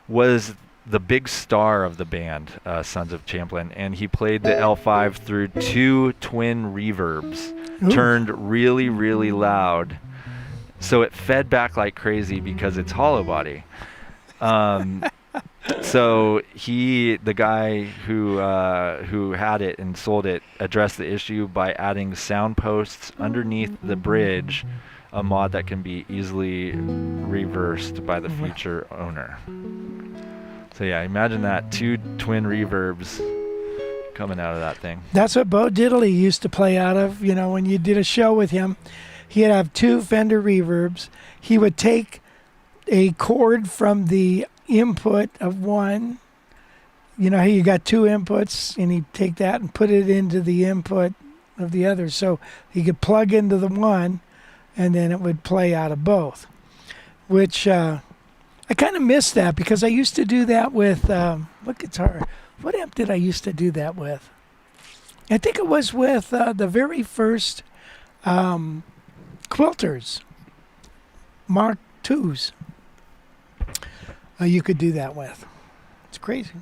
was the big star of the band, Sons of Champlin, and he played the L5 through 2 twin reverbs, turned really, really loud. So it fed back like crazy because it's hollow body. So the guy who had it and sold it, addressed the issue by adding sound posts underneath the bridge, a mod that can be easily reversed by the future owner. So yeah, imagine that, 2 twin reverbs coming out of that thing. That's what Bo Diddley used to play out of. You know, when you did a show with him, he'd have 2 Fender reverbs. He would take a chord from the input of one. You know how you got 2 inputs, and he'd take that and put it into the input of the other. So he could plug into the one, and then it would play out of both. Which I kind of miss that because I used to do that with, what amp did I used to do that with? I think it was with the very first Quilters, Mark IIs. You could do that with. It's crazy.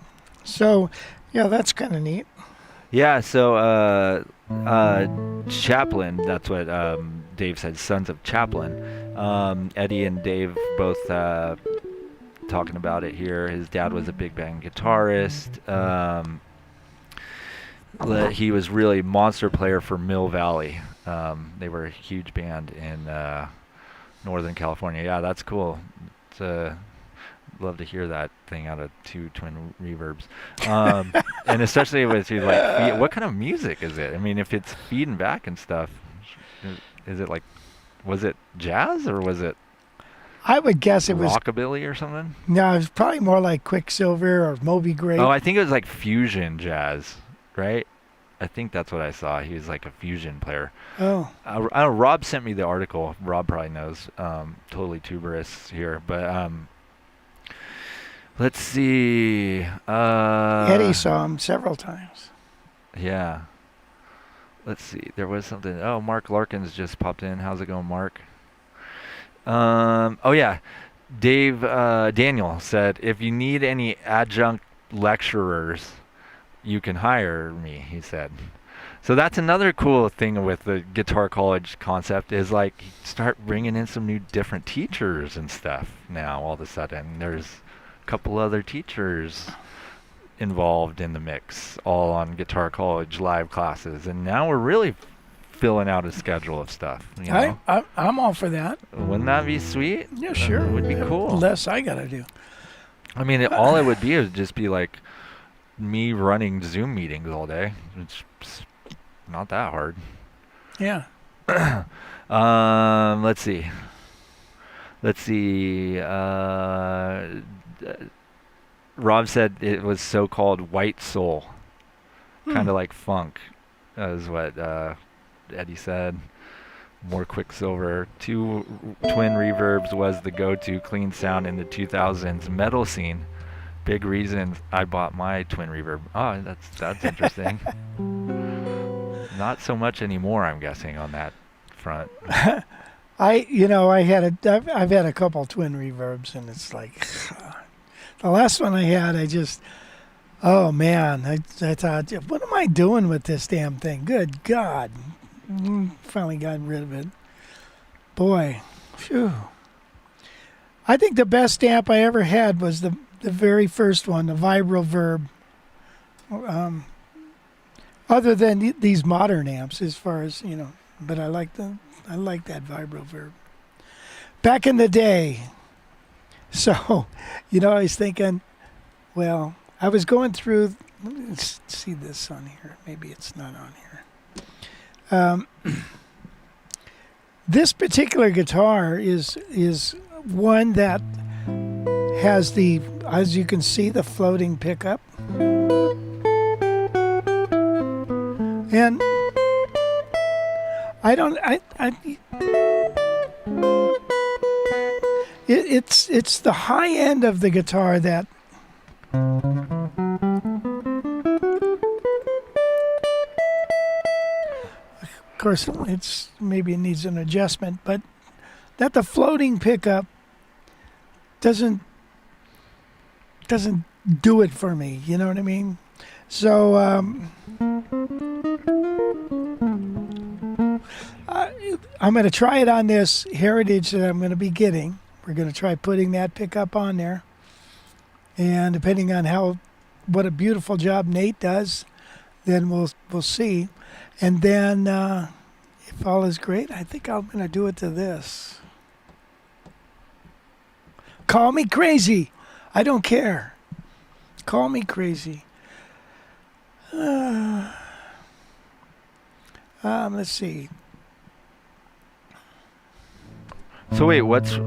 So, yeah, that's kind of neat. Yeah, so Chaplin, that's what Dave said, Sons of Chaplin. Eddie and Dave both talking about it here. His dad was a big band guitarist. He was really a monster player for Mill Valley. They were a huge band in Northern California. Yeah, that's cool. Love to hear that thing out of 2 twin reverbs, and especially with you like, what kind of music is it? I mean, if it's feeding back and stuff, is it like, was it jazz or was it? I would guess it was rockabilly or something. No, it was probably more like Quicksilver or Moby Grape. Oh, I think it was like fusion jazz, right? I think that's what I saw. He was like a fusion player. Oh. I don't know, Rob sent me the article. Rob probably knows. Totally tuberous here, but let's see. Eddie saw him several times. Yeah. Let's see. There was something. Oh, Mark Larkins just popped in. How's it going, Mark? Oh yeah. Daniel said, if you need any adjunct lecturers, you can hire me, he said. So that's another cool thing with the Guitar College concept is like start bringing in some new different teachers and stuff now all of a sudden. There's a couple other teachers involved in the mix, all on Guitar College live classes. And now we're really filling out a schedule of stuff. You know? I'm all for that. Wouldn't that be sweet? Yeah, sure. It would be cool. Less I got to do. I mean, all it would be would just be like me running Zoom meetings all day. It's not that hard. Yeah. Let's see. Let's see. Rob said it was so-called white soul, kind of like funk, is what Eddie said. More Quicksilver. Two twin reverbs was the go-to clean sound in the 2000s metal scene. Big reason I bought my twin reverb. Oh, that's interesting. Not so much anymore, I'm guessing, on that front. I've had a couple twin reverbs, and it's like the last one I had, oh man, I thought, what am I doing with this damn thing? Good God. Finally got rid of it. Boy, phew. I think the best amp I ever had was the very first one, the Vibro Verb. Other than these modern amps, as far as, but I like that Vibro Verb. Back in the day. So, I was thinking, well, I was going through, let me see this on here. Maybe it's not on here. This particular guitar is one that has as you can see, the floating pickup. And it's the high end of the guitar that of course, maybe it needs an adjustment, but that the floating pickup doesn't do it for me. You know what I mean? So I'm going to try it on this Heritage that I'm going to be getting. We're going to try putting that pickup on there, and depending on what a beautiful job Nate does, then we'll see. And then, if all is great, I think I'm going to do it to this. Call me crazy. I don't care. Call me crazy. Let's see. So wait, what the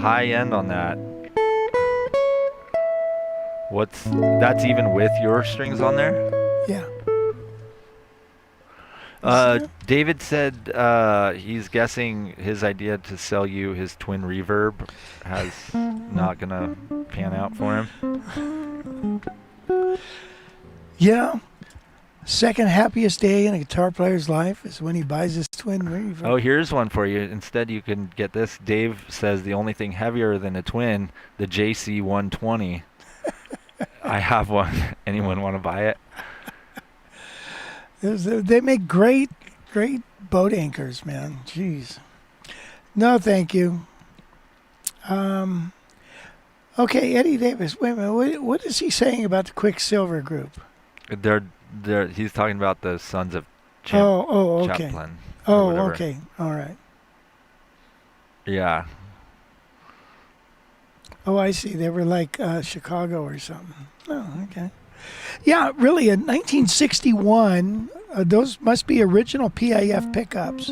high end on that? That's even with your strings on there? Yeah. David said he's guessing his idea to sell you his twin reverb has not gonna pan out for him. Yeah. Second happiest day in a guitar player's life is when he buys his twin reverb. Oh, here's one for you. Instead, you can get this. Dave says the only thing heavier than a twin, the JC 120. I have one. Anyone want to buy it? They make great boat anchors, man. Jeez. No, thank you. Okay, Eddie Davis. Wait a minute. What is he saying about the Quicksilver group? He's talking about the Sons of okay. Chaplin. Oh, okay. All right. Yeah. Oh, I see. They were like Chicago or something. Oh, okay. Yeah, really, in 1961, those must be original PAF pickups.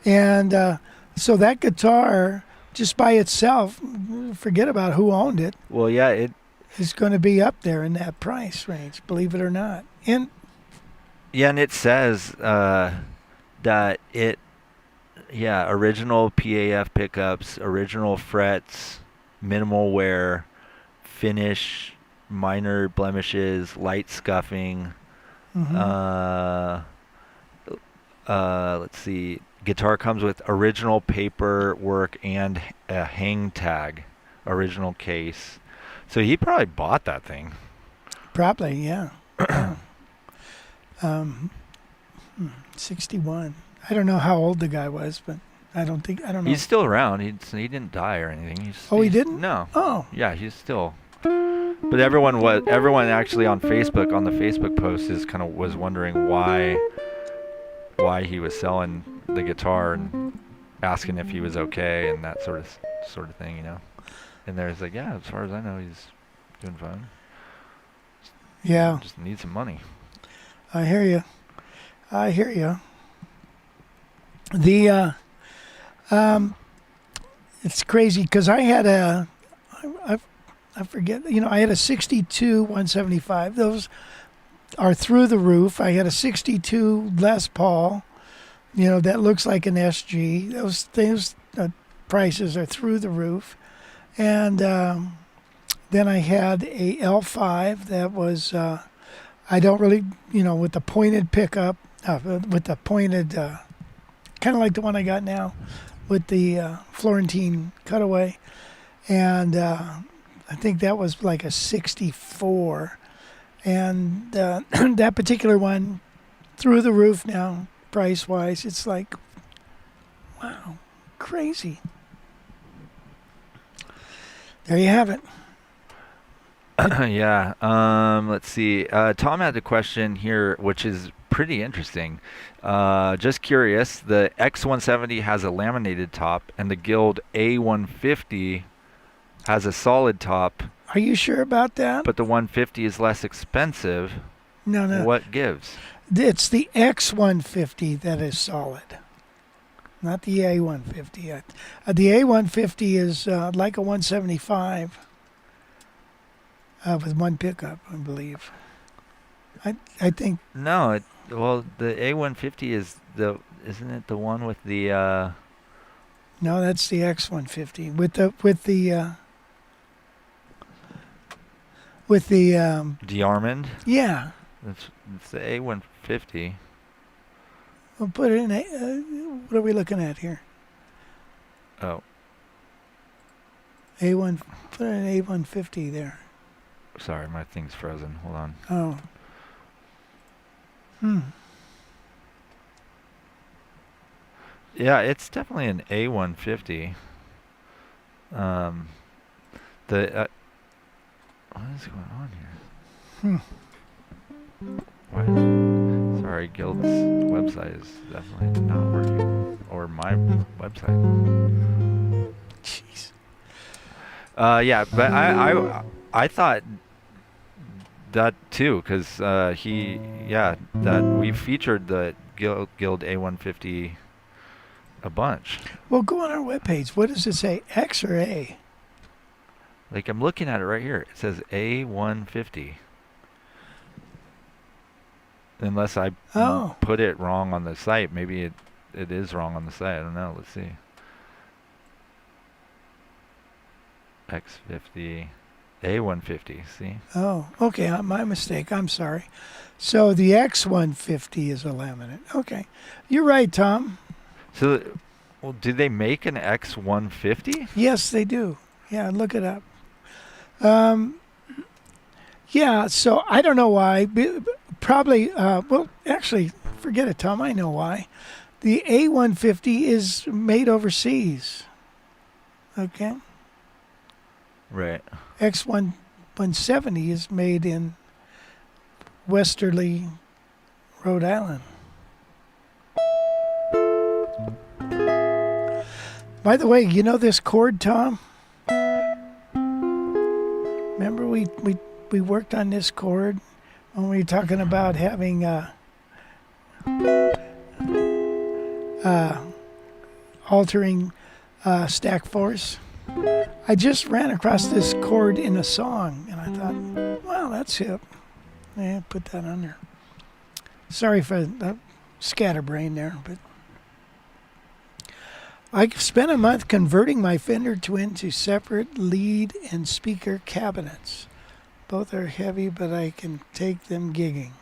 And so that guitar, just by itself, forget about who owned it. Well, yeah, it is going to be up there in that price range, believe it or not. And it says that original PAF pickups, original frets, minimal wear, finish, minor blemishes, light scuffing. mm-hmm. Let's see. Guitar comes with original paperwork and a hang tag, original case. So he probably bought that thing. Probably, yeah. 61. I don't know how old the guy was, but I don't know. He's still around. He didn't die or anything. He didn't? No. Oh. Yeah, he's still. But everyone actually on Facebook, on the Facebook post, was wondering why he was selling the guitar and asking if he was okay and that sort of thing, you know. And there's like, yeah, as far as I know, he's doing fine. Yeah. Just needs some money. I hear you. The It's crazy because I had I forget, I had a 62 175. Those are through the roof. I had a 62 Les Paul, that looks like an SG. Those things, prices are through the roof. And then I had a L5 that was, I don't really, with the pointed pickup, with the pointed, kind of like the one I got now, with the Florentine cutaway. And I think that was like a 64. And that particular one, through the roof now, price-wise, it's like, wow, crazy. There you have it. Yeah. Let's see. Tom had a question here, which is pretty interesting. Just curious. The X-170 has a laminated top, and the Guild A150 has a solid top. Are you sure about that? But the 150 is less expensive. No. What gives? It's the X150 that is solid, not the A150. The A150 is like a 175 with one pickup, I believe. I think. No. Well, the A150 isn't it the one with the? No, that's the X150 with the Diamond. Yeah. It's the A150. We'll put it in what are we looking at here? Oh. Put it in A150 there. Sorry, my thing's frozen. Hold on. Oh. Yeah, it's definitely an A150. What is going on here? Sorry, Guild's website is definitely not working. Or my website. Jeez. Yeah, but I thought that too, because that we featured the Guild A150 a bunch. Well, go on our webpage. What does it say, X or A? Like, I'm looking at it right here. It says A150. Unless I put it wrong on the site. Maybe it is wrong on the site. I don't know. Let's see. X50. A150. See? Oh, okay. My mistake. I'm sorry. So the X150 is a laminate. Okay. You're right, Tom. So, well, do they make an X150? Yes, they do. Yeah, look it up. Yeah, so I don't know why. Probably, actually, forget it, Tom. I know why. The A150 is made overseas. Okay? Right. X170 is made in Westerly, Rhode Island. By the way, you know this chord, Tom? Remember we worked on this chord when we were talking about having altering stack force? I just ran across this chord in a song, and I thought, wow, that's hip. Yeah, put that on there. Sorry for the scatterbrain there, but I spent a month converting my Fender Twin to separate lead and speaker cabinets. Both are heavy, but I can take them gigging.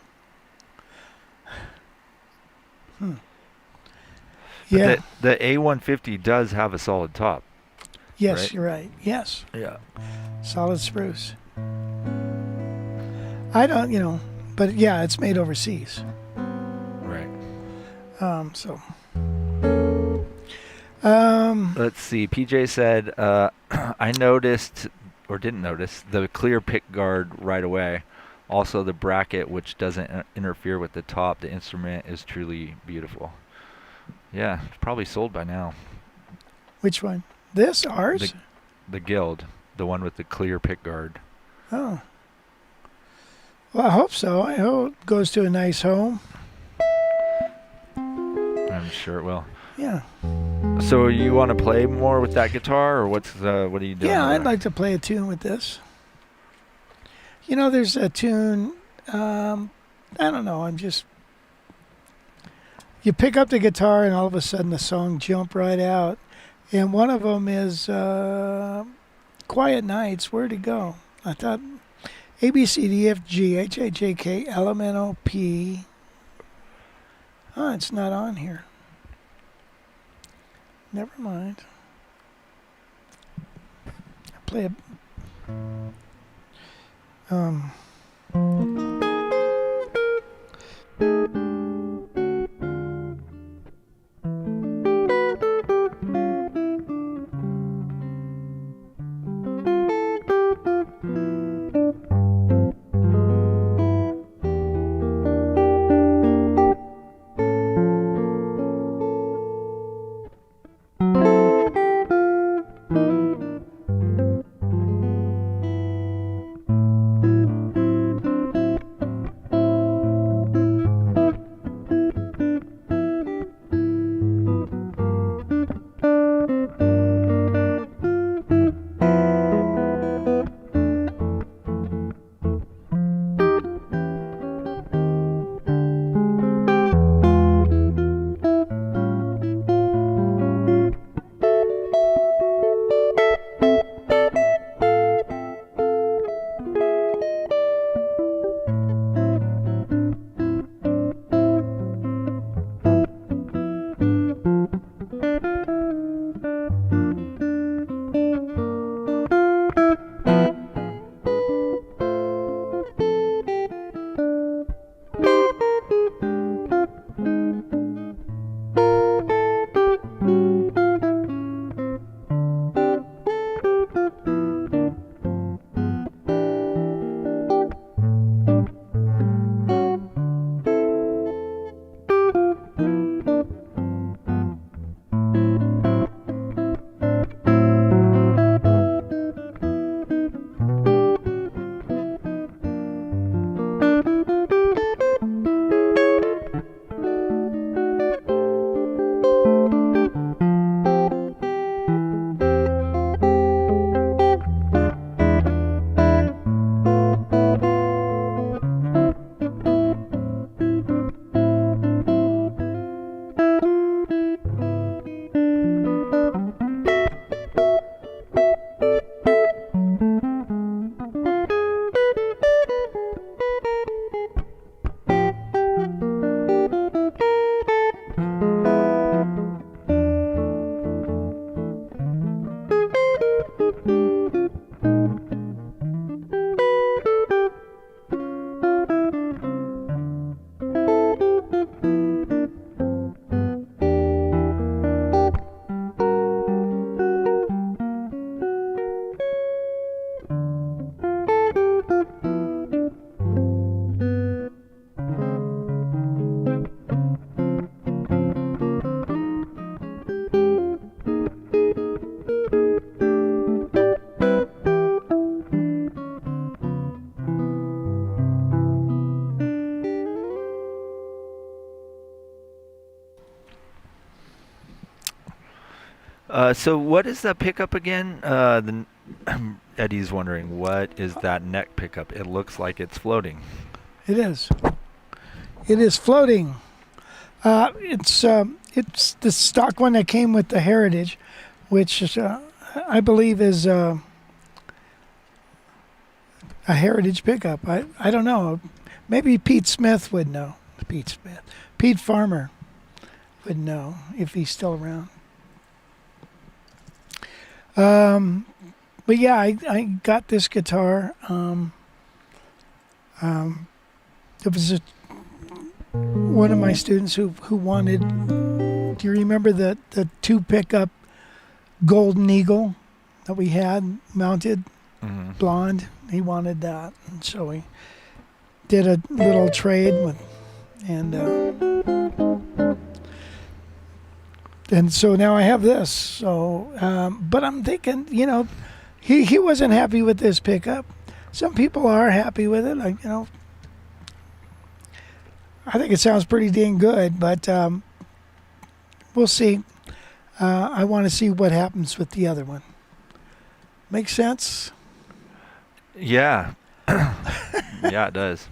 Yeah. The A150 does have a solid top. Yes, right? You're right. Yes. Yeah. Solid spruce. I don't, but yeah, it's made overseas. Right. Let's see. PJ said, I noticed, or didn't notice, the clear pick guard right away. Also, the bracket, which doesn't interfere with the top. The instrument is truly beautiful. Yeah, it's probably sold by now. Which one? This? Ours? The Guild. The one with the clear pick guard. Oh. Well, I hope so. I hope it goes to a nice home. I'm sure it will. Yeah. So you want to play more with that guitar, or what are you doing? Yeah, I'd there? like to play a tune with this. There's a tune. I don't know. You pick up the guitar and all of a sudden the song jump right out. And one of them is Quiet Nights. Where'd it go? I thought A, B, C, D, F, G, H, I, J, K, L, M, N, O, P. Oh, it's not on here. Never mind. I play it. So what is that pickup again? Eddie's wondering, what is that neck pickup? It looks like it's floating. It is. It is floating. It's the stock one that came with the Heritage, which is, I believe is a Heritage pickup. I don't know. Maybe Pete Smith would know. Pete Farmer would know if he's still around. But yeah, I got this guitar. It was one of my students who wanted. Do you remember the two pickup Golden Eagle that we had mounted, blonde? He wanted that, and so we did a little trade with, and so now I have this. So, but I'm thinking, he wasn't happy with this pickup. Some people are happy with it. I think it sounds pretty dang good, but we'll see. I want to see what happens with the other one. Make sense? Yeah. Yeah, it does.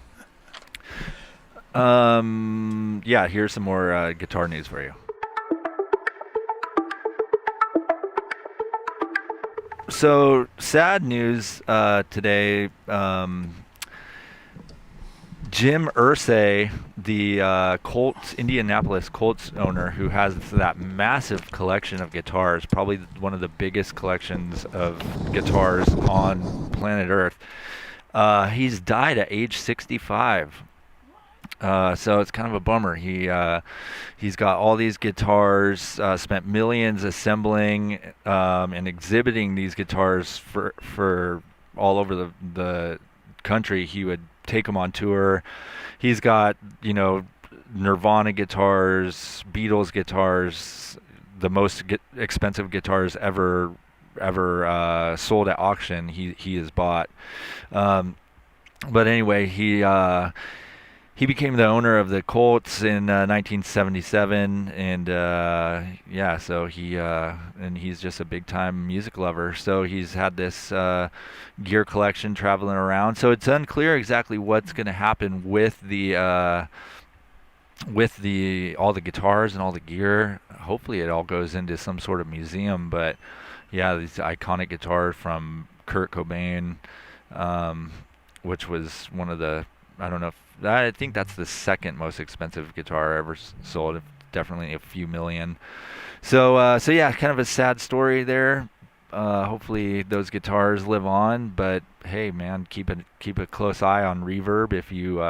Yeah, here's some more guitar news for you. So, sad news today. Jim Irsay, the Indianapolis Colts owner, who has that massive collection of guitars, probably one of the biggest collections of guitars on planet Earth, he's died at age 65. So it's kind of a bummer. He's got all these guitars, spent millions assembling and exhibiting these guitars for all over the country. He would take them on tour. He's got, Nirvana guitars, Beatles guitars, the most expensive guitars ever sold at auction. He has bought. But anyway, he became the owner of the Colts in 1977, and so and he's just a big-time music lover. So he's had this gear collection traveling around. So it's unclear exactly what's going to happen with all the guitars and all the gear. Hopefully, it all goes into some sort of museum. But yeah, these iconic guitars from Kurt Cobain, which was one of the, I don't know if, I think that's the second most expensive guitar ever sold. Definitely a few million. So yeah, kind of a sad story there. Hopefully those guitars live on. But hey, man, keep a close eye on Reverb if you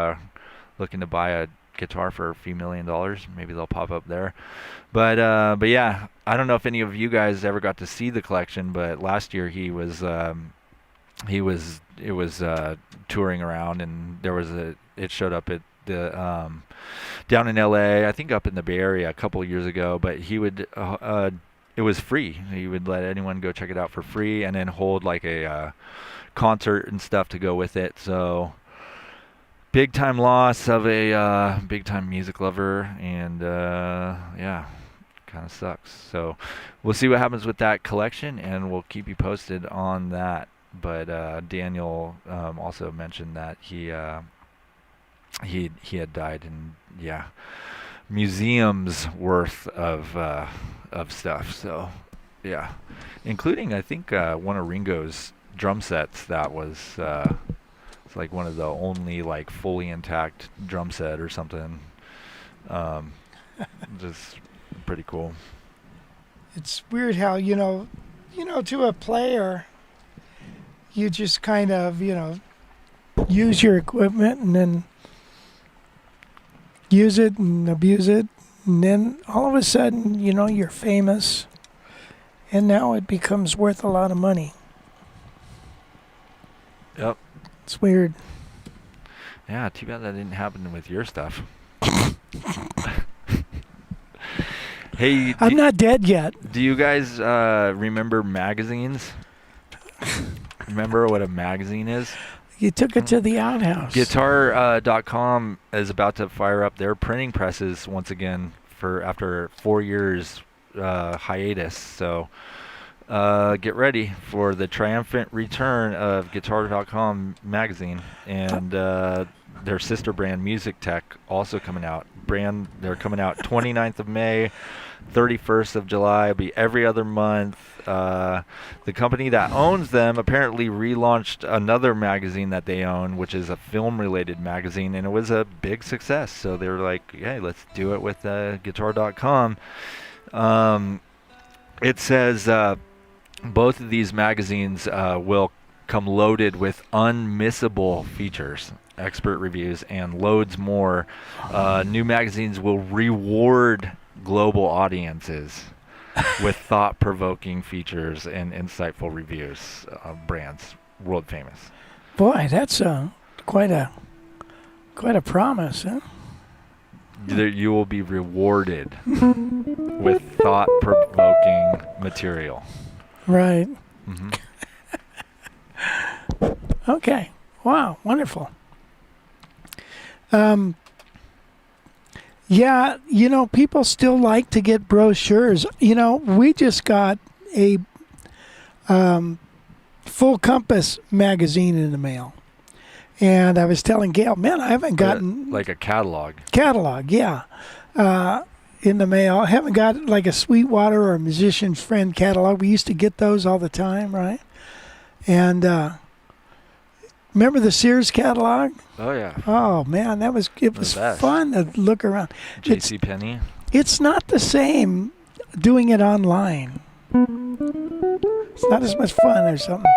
looking to buy a guitar for a few $1 million. Maybe they'll pop up there. But yeah, I don't know if any of you guys ever got to see the collection. But last year it was touring around, and it showed up at the down in LA, I think up in the Bay Area a couple of years ago. But he would it was free. He would let anyone go check it out for free, and then hold like a concert and stuff to go with it. So big time loss of a big time music lover, and yeah, kind of sucks. So we'll see what happens with that collection, and we'll keep you posted on that. But Daniel also mentioned that he had died, and yeah, museums worth of stuff. So yeah, including I think one of Ringo's drum sets that was it's like one of the only like fully intact drum set or something. Just pretty cool. It's weird how to a player, you just kind of use your equipment and then use it and abuse it, and then all of a sudden you're famous, and now it becomes worth a lot of money. Yep. It's weird. Yeah, too bad that didn't happen with your stuff. Hey, I'm not dead yet. Do you guys remember magazines? Remember what a magazine is? You took it to the outhouse. Guitar.com is about to fire up their printing presses once again after 4 years hiatus. So get ready for the triumphant return of Guitar.com magazine, and their sister brand Music Tech also coming out. They're coming out 29th of May, 31st of July. It'll be every other month. The company that owns them apparently relaunched another magazine that they own, which is a film-related magazine, and it was a big success. So they were like, "Hey, let's do it with Guitar.com." It says both of these magazines will come loaded with unmissable features, expert reviews, and loads more. New magazines will reward global audiences with thought-provoking features and insightful reviews of brands world famous. Boy, that's quite a promise, huh? You will be rewarded with thought-provoking material. Right. Mm-hmm. Okay. Wow. Wonderful. Yeah, people still like to get brochures. We just got a Full Compass magazine in the mail. And I was telling Gail, man, I haven't gotten... Like a catalog. Catalog, yeah. In the mail. I haven't got like a Sweetwater or a Musician's Friend catalog. We used to get those all the time, right? And remember the Sears catalog? Oh, yeah. Oh, man, it was best. fun to look around. J.C. Penney. It's not the same doing it online. It's not as much fun or something.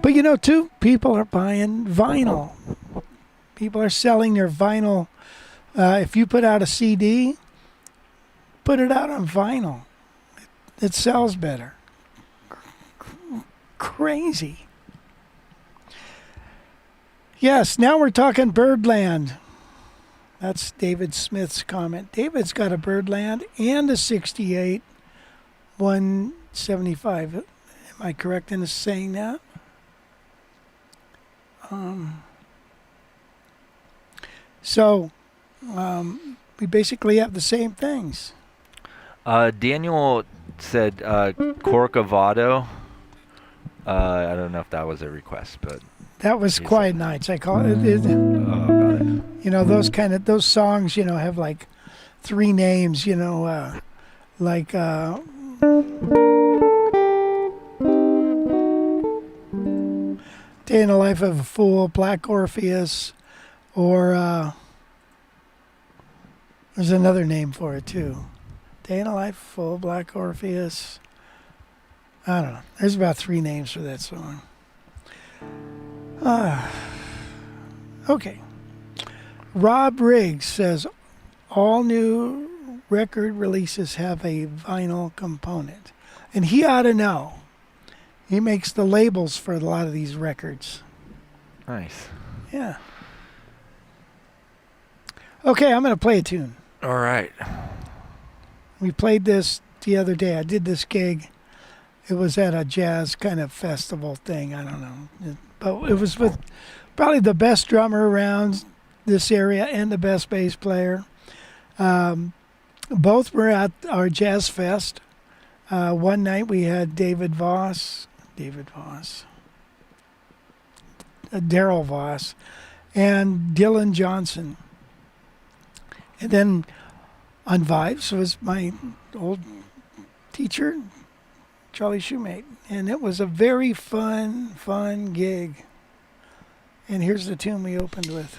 But too, people are buying vinyl. People are selling their vinyl. If you put out a CD, put it out on vinyl. It sells better. Crazy. Yes, now we're talking Birdland. That's David Smith's comment. David's got a Birdland and a 68 175. Am I correct in saying that? We basically have the same things. Daniel said Corcovado. I don't know if that was a request, but that was Quiet Nights. I call it. got it. Those songs, have like three names. Like Day in the Life of a Fool, Black Orpheus, or there's another name for it too. Day in the Life of a Fool, Black Orpheus. I don't know. There's about three names for that song. Okay. Rob Riggs says all new record releases have a vinyl component. And he ought to know. He makes the labels for a lot of these records. Nice. Yeah. Okay, I'm going to play a tune. All right. We played this the other day. I did this gig. It was at a jazz kind of festival thing. I don't know. But it was with probably the best drummer around this area and the best bass player. Both were at our Jazz Fest. One night we had Daryl Voss, and Dylan Johnson. And then on Vibes was my old teacher, Charlie Shoemate. And it was a very fun gig. And here's the tune we opened with.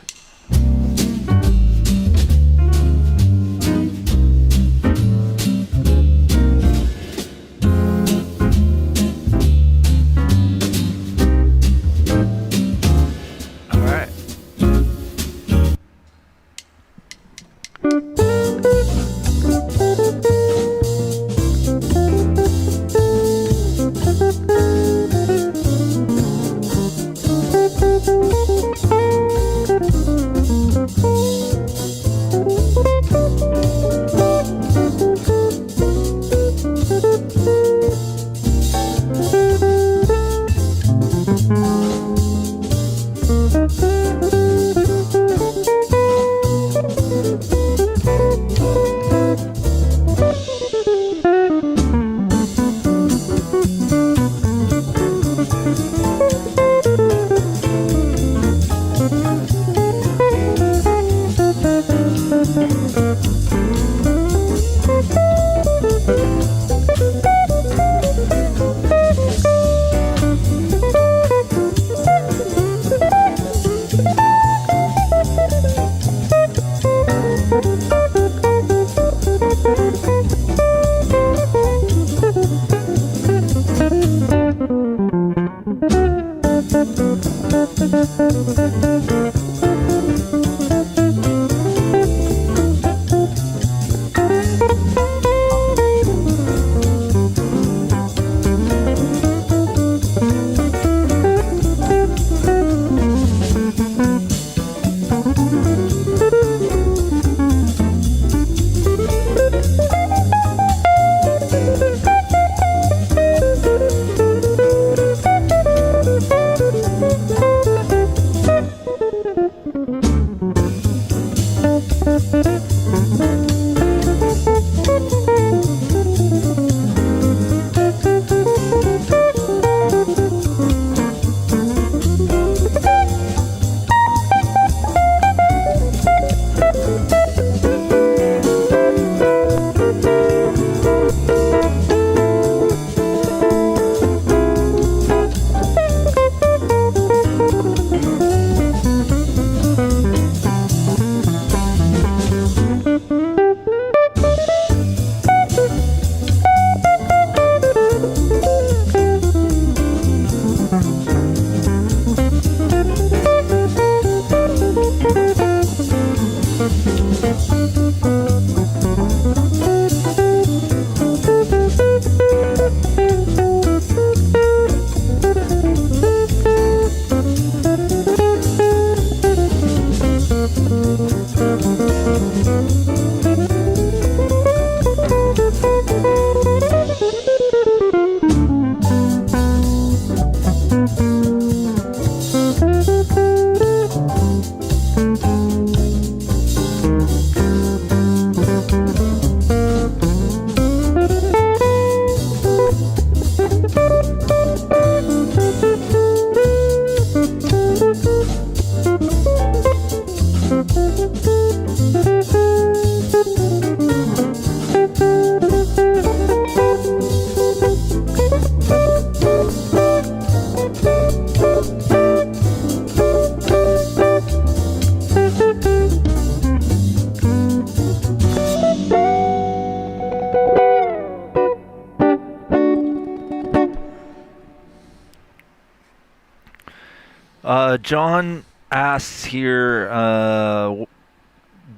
John asks here,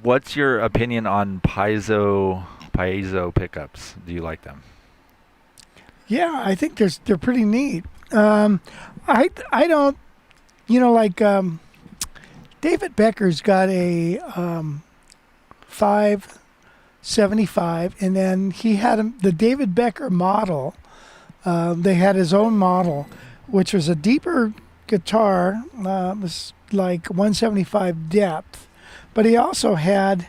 what's your opinion on piezo pickups? Do you like them? Yeah, I think they're pretty neat. I don't, like David Becker's got a 575, and then he had the David Becker model. They had his own model, which was a deeper guitar, was like 175 depth, but he also had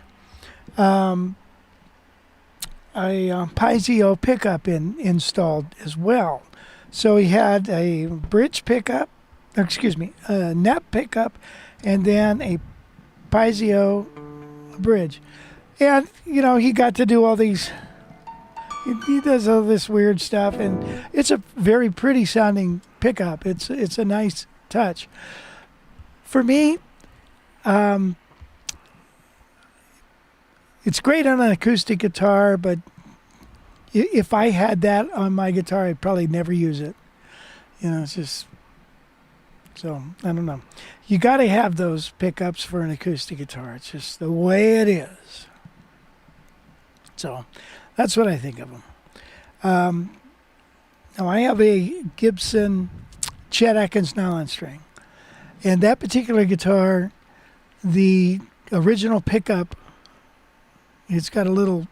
a piezo pickup installed as well. So he had a bridge pickup, a neck pickup, and then a piezo bridge. And, he got to do all these, he does all this weird stuff, and it's a very pretty sounding pickup. It's a nice touch. For me, it's great on an acoustic guitar, but if I had that on my guitar, I'd probably never use it. It's just, so, I don't know. You got to have those pickups for an acoustic guitar. It's just the way it is. So, that's what I think of them. Now, I have a Gibson Chet Atkins nylon string. And that particular guitar, the original pickup, it's got a little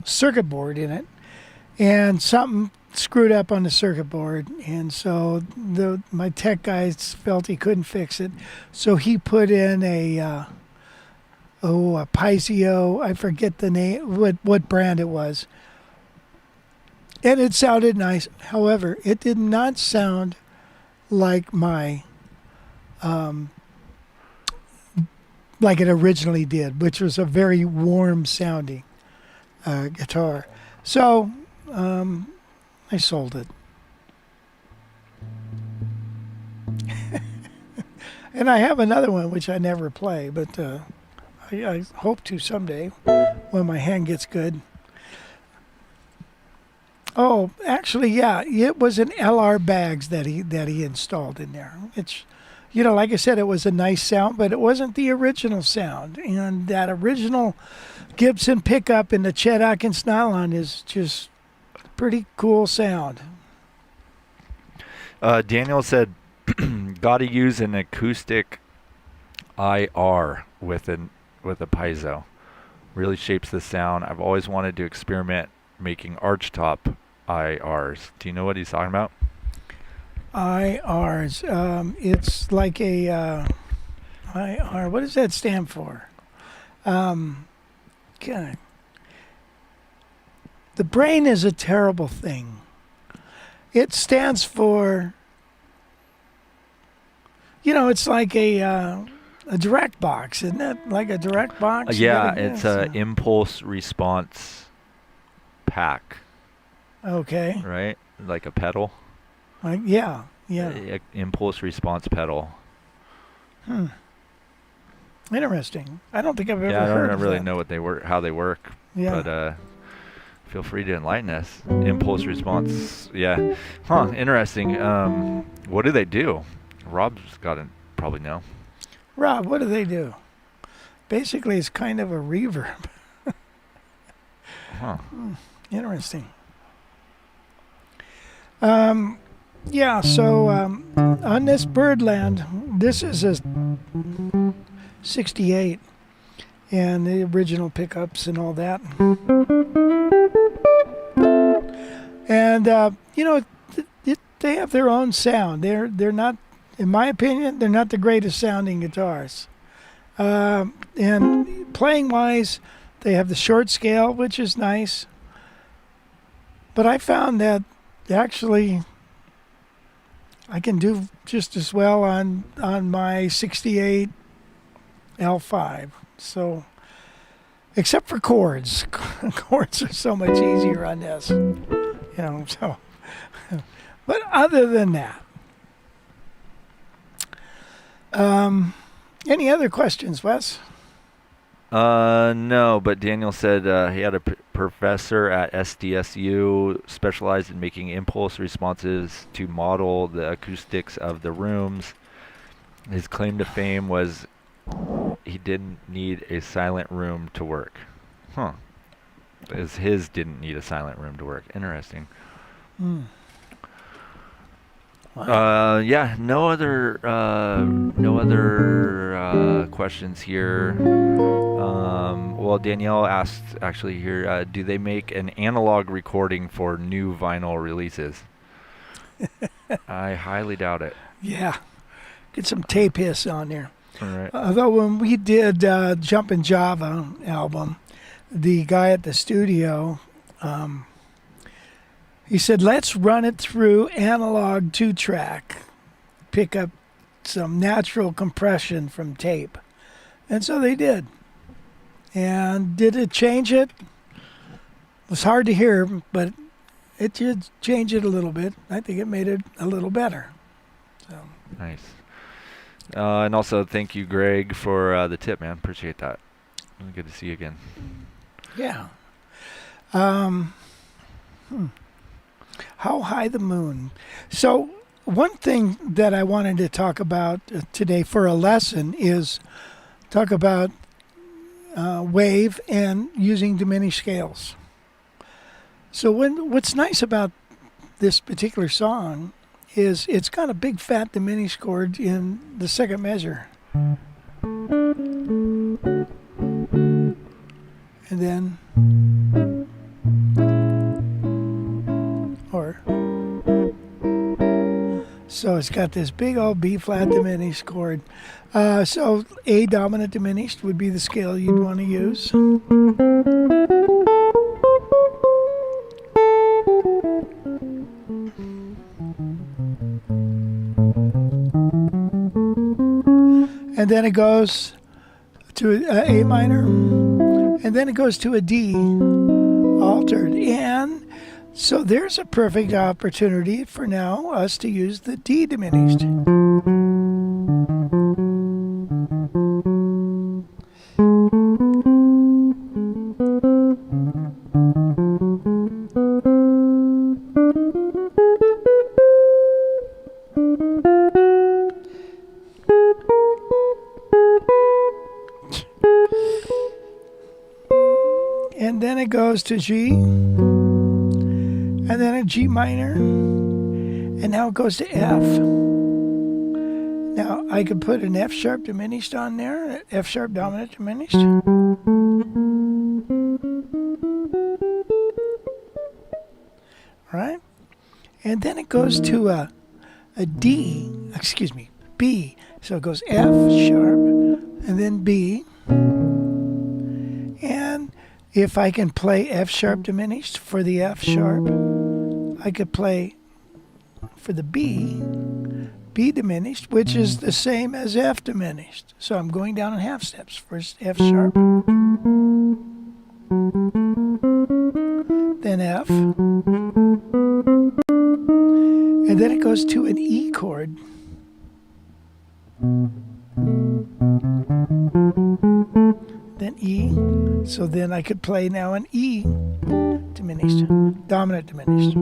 circuit board in it, and something screwed up on the circuit board, and so my tech guys felt he couldn't fix it, so he put in a piezo. I forget the name, what brand it was, and it sounded nice. However, it did not sound like my like it originally did, which was a very warm sounding guitar. So I sold it. And I have another one which I never play, but I hope to someday when my hand gets good. Oh, actually, yeah, it was an LR bags that he installed in there. It's, like I said, it was a nice sound, but it wasn't the original sound. And that original Gibson pickup in the Chet Atkins nylon is just a pretty cool sound. Daniel said, "Got to use an acoustic IR with a piezo. Really shapes the sound. I've always wanted to experiment making Archtop IRs." Do you know what he's talking about? IRs. It's like a IR. What does that stand for? God. The brain is a terrible thing. It stands for, it's like a direct box, isn't it? Like a direct box? Yeah, it's a impulse response pack. Okay. Right? Like a pedal. Yeah. Impulse response pedal. Interesting. I don't think I've ever heard I of don't really that. know what they work, how they work. Yeah. But feel free to enlighten us. Impulse response. Yeah. Huh. Interesting. What do they do? Rob's got to probably know. Rob, what do they do? Basically, it's kind of a reverb. Huh. Interesting. Yeah, so on this Birdland, this is a 68, and the original pickups and all that. And, they have their own sound. They're not, in my opinion, they're not the greatest sounding guitars. And playing-wise, they have the short scale, which is nice. But I found that actually I can do just as well on my 68 L5. So, except for chords. Chords are so much easier on this. So. But other than that, any other questions, Wes? No, but Daniel said he had a professor at SDSU specialized in making impulse responses to model the acoustics of the rooms. His claim to fame was he didn't need a silent room to work. Huh. His didn't need a silent room to work. Interesting. Hmm. Wow. Yeah, no other questions here. Well, Danielle asked actually here, do they make an analog recording for new vinyl releases? I highly doubt it. Yeah. Get some tape hiss on there. All right. Although when we did Jumpin' Java album, the guy at the studio, he said, let's run it through analog 2-track, pick up some natural compression from tape. And so they did. And did it change it? It was hard to hear, but it did change it a little bit. I think it made it a little better. So Nice. And also, thank you, Greg, for the tip, man. Appreciate that. Good to see you again. yeah. How high the moon? So one thing that I wanted to talk about today for a lesson is talk about wave and using diminished scales. So what's nice about this particular song is it's got a big fat diminished chord in the second measure. And then so it's got this big old B flat diminished chord. So A dominant diminished would be the scale you'd want to use. And then it goes to A minor, and then it goes to a D altered. And so there's a perfect opportunity for now us to use the D diminished. And then it goes to G, and then a G minor, and now it goes to F. Now I could put an F sharp diminished on there, F sharp dominant diminished. Right? And then it goes to a D, B. So it goes F sharp, and then B. And if I can play F sharp diminished for the F sharp, I could play for the B diminished, which is the same as F diminished. So I'm going down in half steps. First F sharp, then F, and then it goes to an E chord. Then E, so then I could play now an E diminished, dominant diminished.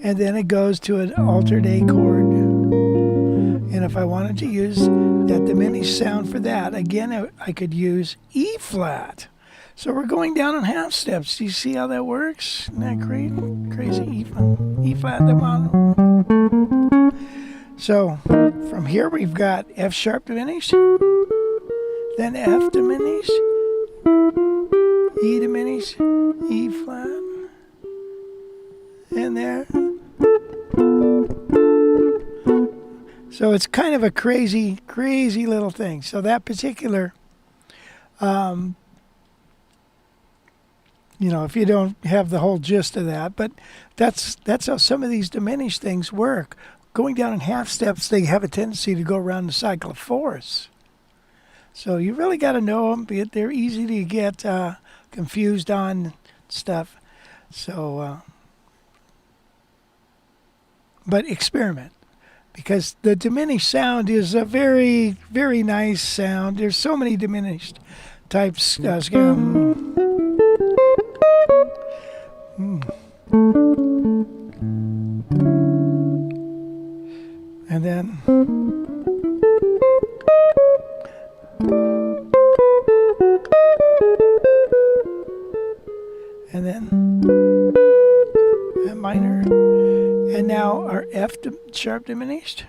And then it goes to an altered A chord. And if I wanted to use that diminished sound for that, again, I could use E flat. So we're going down in half steps. Do you see how that works? Isn't that crazy? E flat dominant. So from here we've got F sharp diminished, then F diminished, E diminished, E flat, and there. So it's kind of a crazy little thing. So that particular, if you don't have the whole gist of that, but that's how some of these diminished things work. Going down in half steps, they have a tendency to go around the cycle of fourths. So you really got to know them. They're easy to get confused on stuff. So, but experiment. because the diminished sound is a very, very nice sound. There's so many diminished types. Scale. And then. And then a minor, and now our F sharp diminished,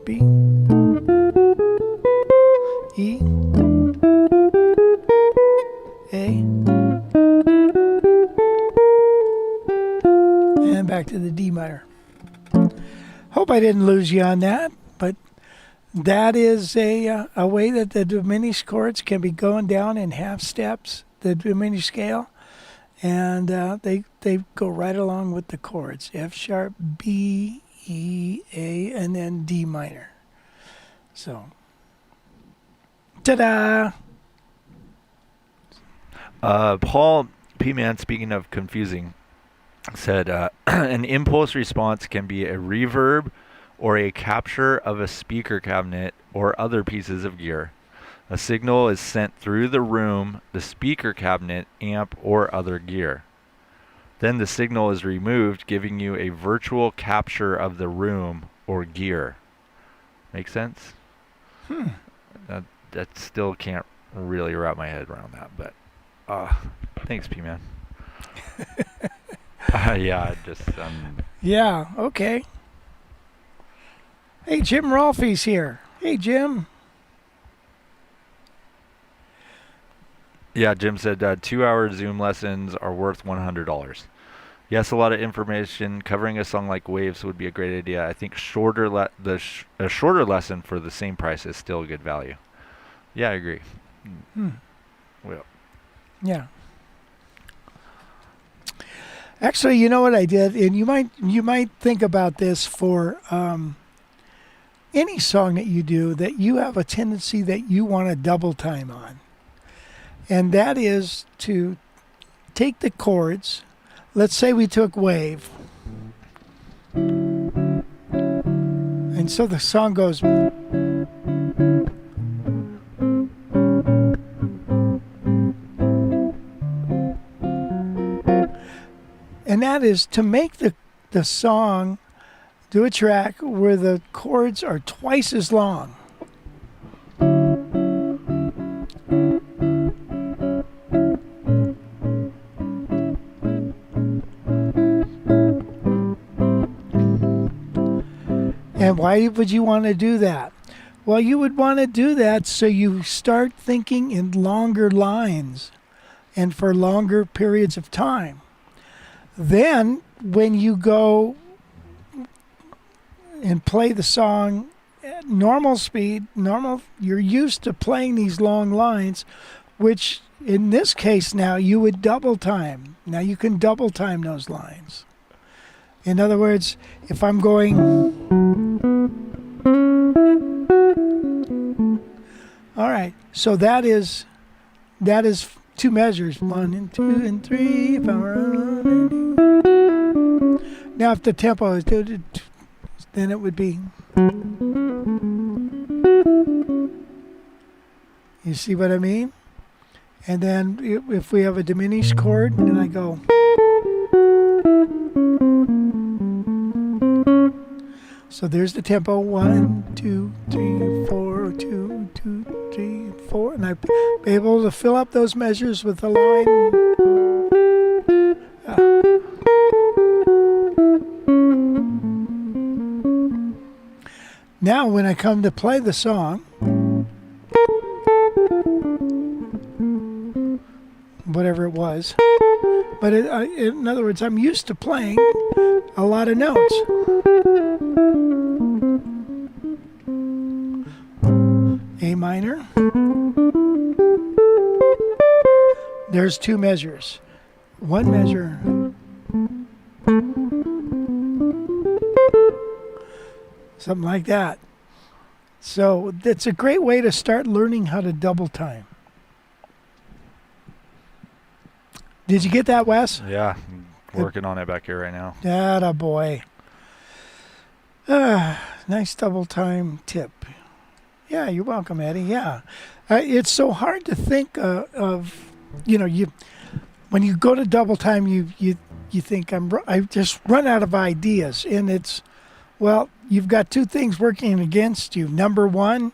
B, E, A, and back to the D minor. Hope I didn't lose you on that, but that is a way that the diminished chords can be going down in half steps, the diminished scale, and they go right along with the chords, F sharp, B, E, A, and then D minor. So, ta-da! Paul P-Man, speaking of confusing, said an impulse response can be a reverb or a capture of a speaker cabinet or other pieces of gear. A signal is sent through the room, the speaker cabinet, amp, or other gear. Then the signal is removed, giving you a virtual capture of the room or gear. Make sense? That still can't really wrap my head around that, but thanks, P-Man. Yeah, Yeah, okay. Hey, Jim Rolfe's here. Hey, Jim. Yeah, Jim said 2-hour Zoom lessons are worth $100. Yes, a lot of information. Covering a song like Waves would be a great idea. I think a shorter lesson for the same price is still a good value. Yeah, I agree. Well, yeah. Actually, you know what I did, and you might think about this for any song that you do, that you have a tendency that you want to double time on. And that is to take the chords. Let's say we took Wave. And so the song goes. And that is to make the song, do a track where the chords are twice as long. And why would you want to do that? Well, you would want to do that so you start thinking in longer lines and for longer periods of time. Then, when you go and play the song at normal speed, you're used to playing these long lines, which in this case now you would double time. Now you can double time those lines. In other words, if I'm going, all right, so that is two measures, 1 and 2 and 3. If I'm running. Now, if the tempo is then it would be. You see what I mean? And then if we have a diminished chord, then I go. So there's the tempo, 1, 2, 3, 4, 2, 2, 3, 4, and I'd be able to fill up those measures with the line. Now, when I come to play the song, whatever it was, but in other words, I'm used to playing a lot of notes. A minor. There's two measures. One measure. Something like that. So that's a great way to start learning how to double time. Did you get that, Wes? yeah, Working on it back here right now. Atta boy. Nice double time tip. Yeah, you're welcome, Eddie. Yeah. It's so hard to think of, you when you go to double time, you think I just run out of ideas. And it's, well, you've got two things working against you. Number one,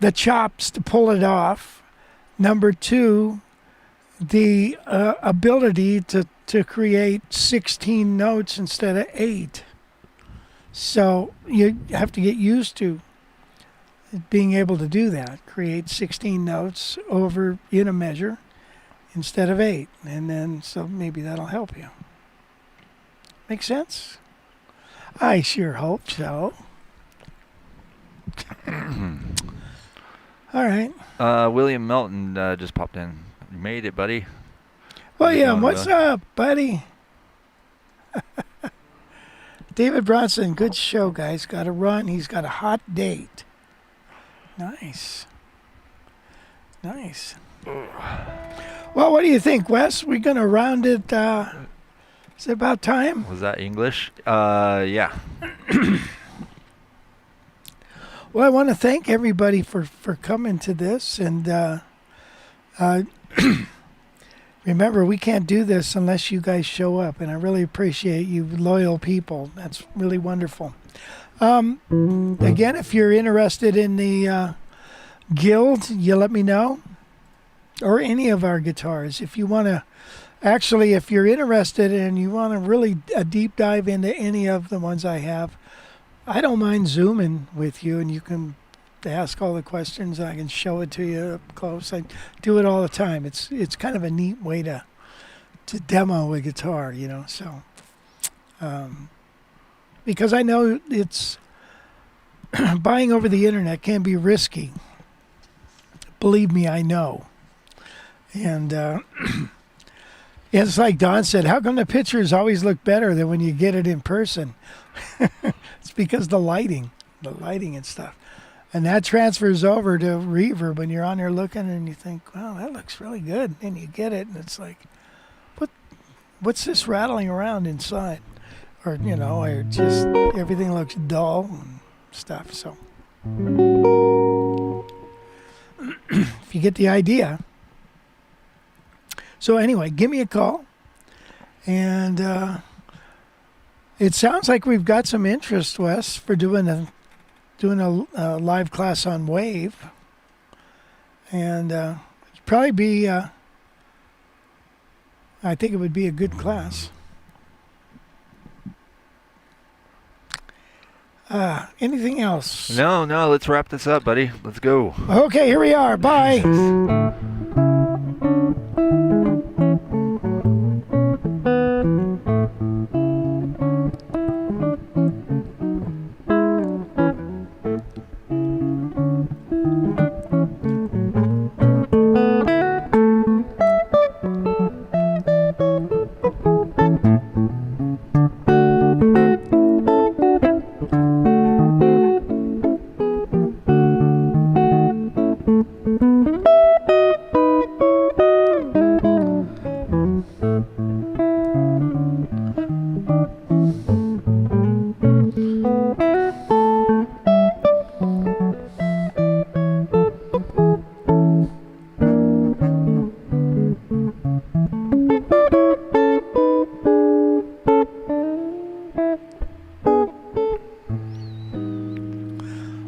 the chops to pull it off. Number two, the ability to create 16 notes instead of 8. So you have to get used to being able to do that. Create 16 notes over in a measure instead of 8. And then, so maybe that'll help you. Make sense? I sure hope so. All right. William Melton just popped in. You made it, buddy. William, what's up, buddy? David Bronson, good show, guys. Got to run. He's got a hot date. Nice. Nice. Well, what do you think, Wes? We're going to round it. Is it about time? Was that English? Yeah. Well, I want to thank everybody for coming to this. And remember, we can't do this unless you guys show up. And I really appreciate you loyal people. That's really wonderful. Again, if you're interested in the guild, you let me know. Or any of our guitars. If you want to, actually, if you're interested and you want to really a deep dive into any of the ones I have, I don't mind Zooming with you, and you can ask all the questions. I can show it to you up close. I do it all the time. It's kind of a neat way to demo a guitar, So, because I know it's buying over the internet can be risky. Believe me, I know. And it's like Don said, how come the pictures always look better than when you get it in person? It's because the lighting and stuff. And that transfers over to reverb when you're on there looking and you think, wow, that looks really good. And you get it and it's like, what's this rattling around inside? Or, or just everything looks dull and stuff. So if you get the idea. So anyway, give me a call. And it sounds like we've got some interest, Wes, for doing a live class on Wave. And it'd probably be, I think it would be a good class. Anything else? No, let's wrap this up, buddy. Let's go. Okay, here we are. Bye.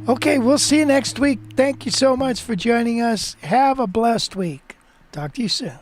Okay, we'll see you next week. Thank you so much for joining us. Have a blessed week. Talk to you soon.